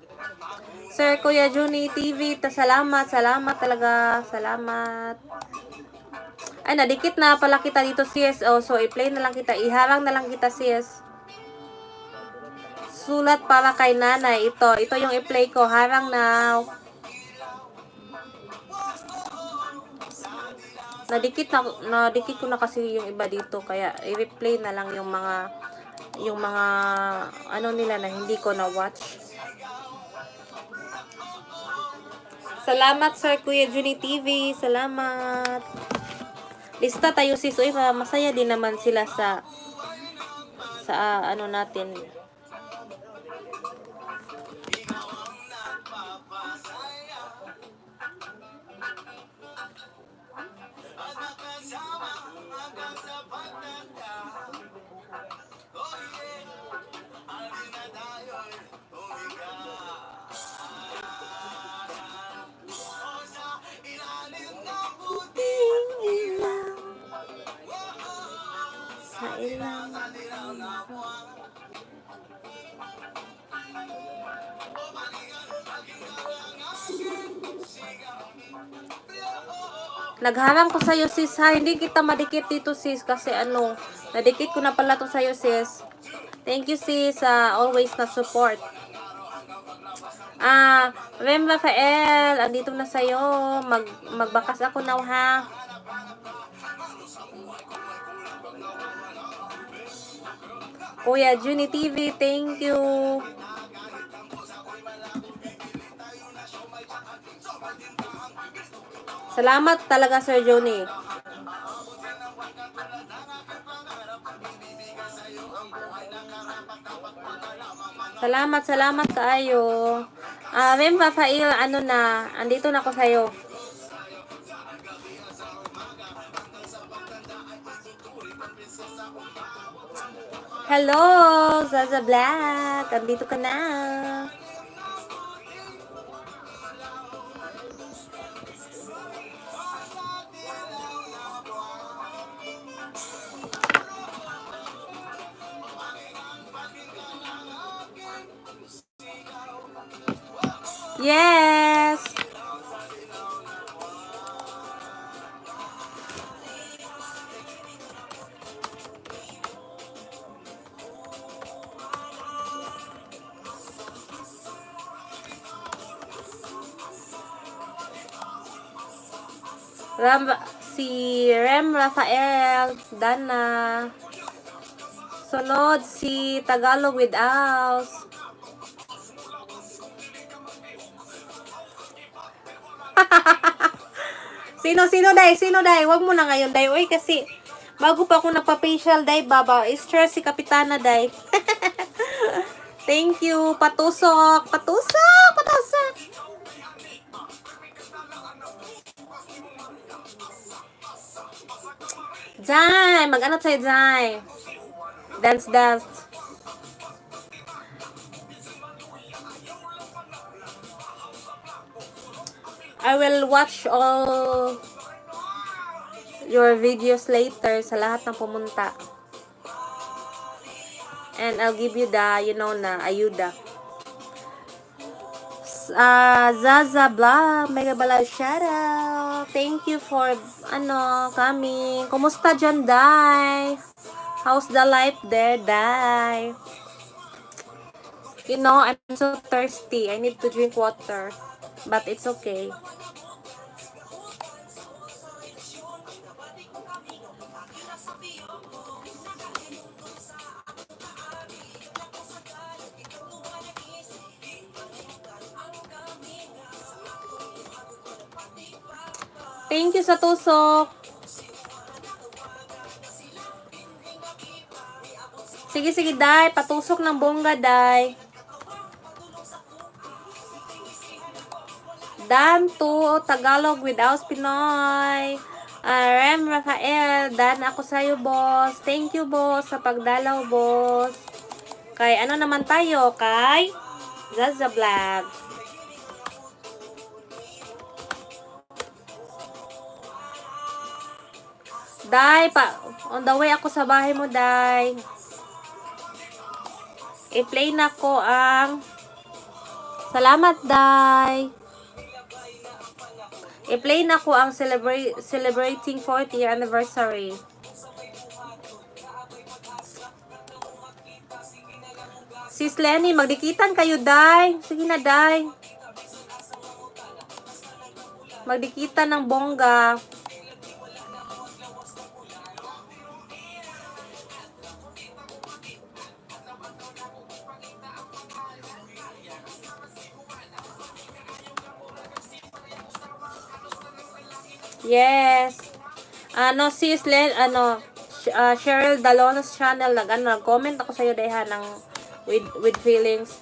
Sir Kuya Juni TV, salamat talaga. Salamat. Ay, nadikit na pala kita dito, sis. So, i-play na lang kita. Iharang na lang kita, sis. Sulat para kay nanay. Ito yung i-play ko. Harang now. Nadikit ko na kasi yung iba dito. Kaya, i-replay na lang yung mga ano nila na hindi ko na-watch. Salamat, Sir Kuya Juni TV. Salamat. Lista tayo, sis. Uy, masaya din naman sila sa ano natin. Nagharang ko sa'yo, sis, ha. Hindi kita madikit dito, sis. Kasi nadikit ko na pala to sa'yo, sis. Thank you, sis. Always na support. Rem Rafael, andito na sa'yo. Magbakas ako now, ha. Kuya Juni TV, thank you. Salamat talaga, Sir Joni. Salamat kaayo. Rem Rafael, andito na ako sa'yo. Hello, Zaza Black. Andito ka na. Yes! Si Rem Rafael, Dana. Sunod si Tagalog with Aus. Sino day? Sino day? Wag mo na ngayon day. Uy, kasi bago pa ako nagpa-facial day, baba. Stress si Kapitana day. Thank you. Patusok. Patusok. Patusok. Jai. Mag-ano tayo, Jai? Dance, dance. I will watch all your videos later sa lahat ng pumunta. And I'll give you the, you know na, ayuda. Zaza Vlog, mega balaw shoutout. Thank you for, coming. Kumusta dyan, Dai? How's the life there, Dai? You know, I'm so thirsty. I need to drink water. But it's okay. Thank you sa tusok. Sige, sige, Day. Patusok ng bongga, Day. Dan to Tagalog without Pinoy. Rem Rafael, Dan ako sa'yo, boss. Thank you, boss, sa pagdalaw, boss. Kay ano naman tayo? Kay Zaza Vlog. Day, on the way ako sa bahay mo, Day. I-play na ko ang salamat, Day. I-play na ko ang celebrating 40th year anniversary. Sis Lenny, magdikitan kayo, Day. Sige na, Day. Magdikitan ng bongga. Yes. Sis Len, Cheryl Dalonos channel, nag-comment ako sa'yo, Deha, ng with feelings.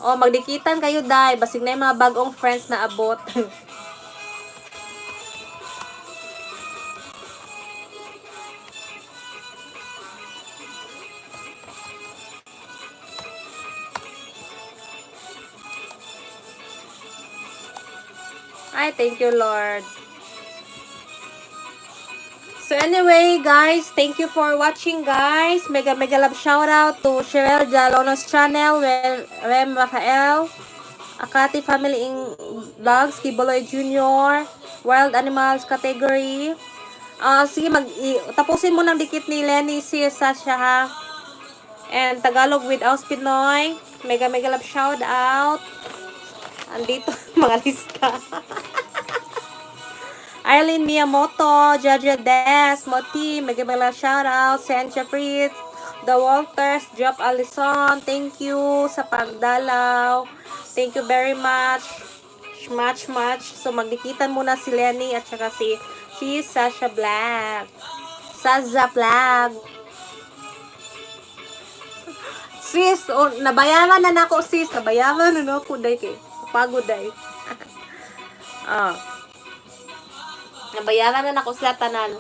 Oh, magdikitan kayo, Day. Basig na yung mga bagong friends na abot. Ay, thank you, Lord. So anyway, guys, thank you for watching, guys. Mega love shout out to Cheryl Jalonos channel, Rem Rafael, Akati Family Vlogs, Kiboloy Jr., Wild Animals category. Sige, tapusin mo ng dikit ni Lenny, si Sasha, ha? And Tagalog with Aus Pinoy. Mega love shout out. Andito mga lista. Arlene Miyamoto, Jaja Des, Moti, mega shoutout, Sencha Fritz, The Walters, Job Allison, thank you sa pagdalaw. Thank you very much. Much. So magdikitan muna si Lenny at saka si Sasha Vlog. Saza Vlog. Sis, nabayaran na nako, sis. Nabayaran na nako, day kay. Pagod, day. Nabayaran na nako sila tanan.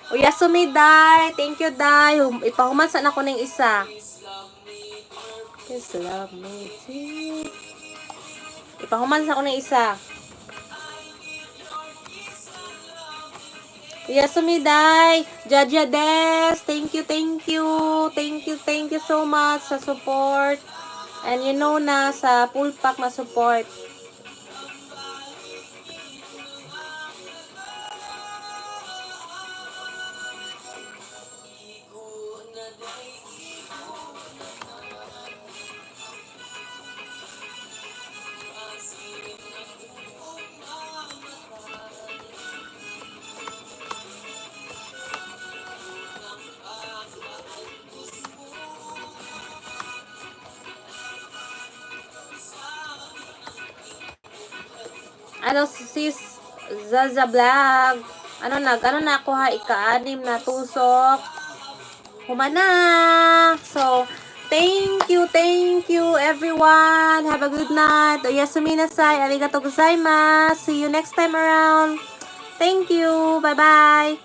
O Yasumi, Day. Thank you, Day. Ipahumansan ako ng isa. Just love me too. Ipahumansan ako ng isa. Yasumiday, Jaja Des, thank you, thank you. Thank you so much sa support. And you know na sa full pack na support. Ano sis Zaza Vlog? Ano na ako ha, ika-anim na tusok. Humana. So, thank you everyone. Have a good night. Oyasumi nasai. Arigatou gozaimasu. See you next time around. Thank you. Bye-bye.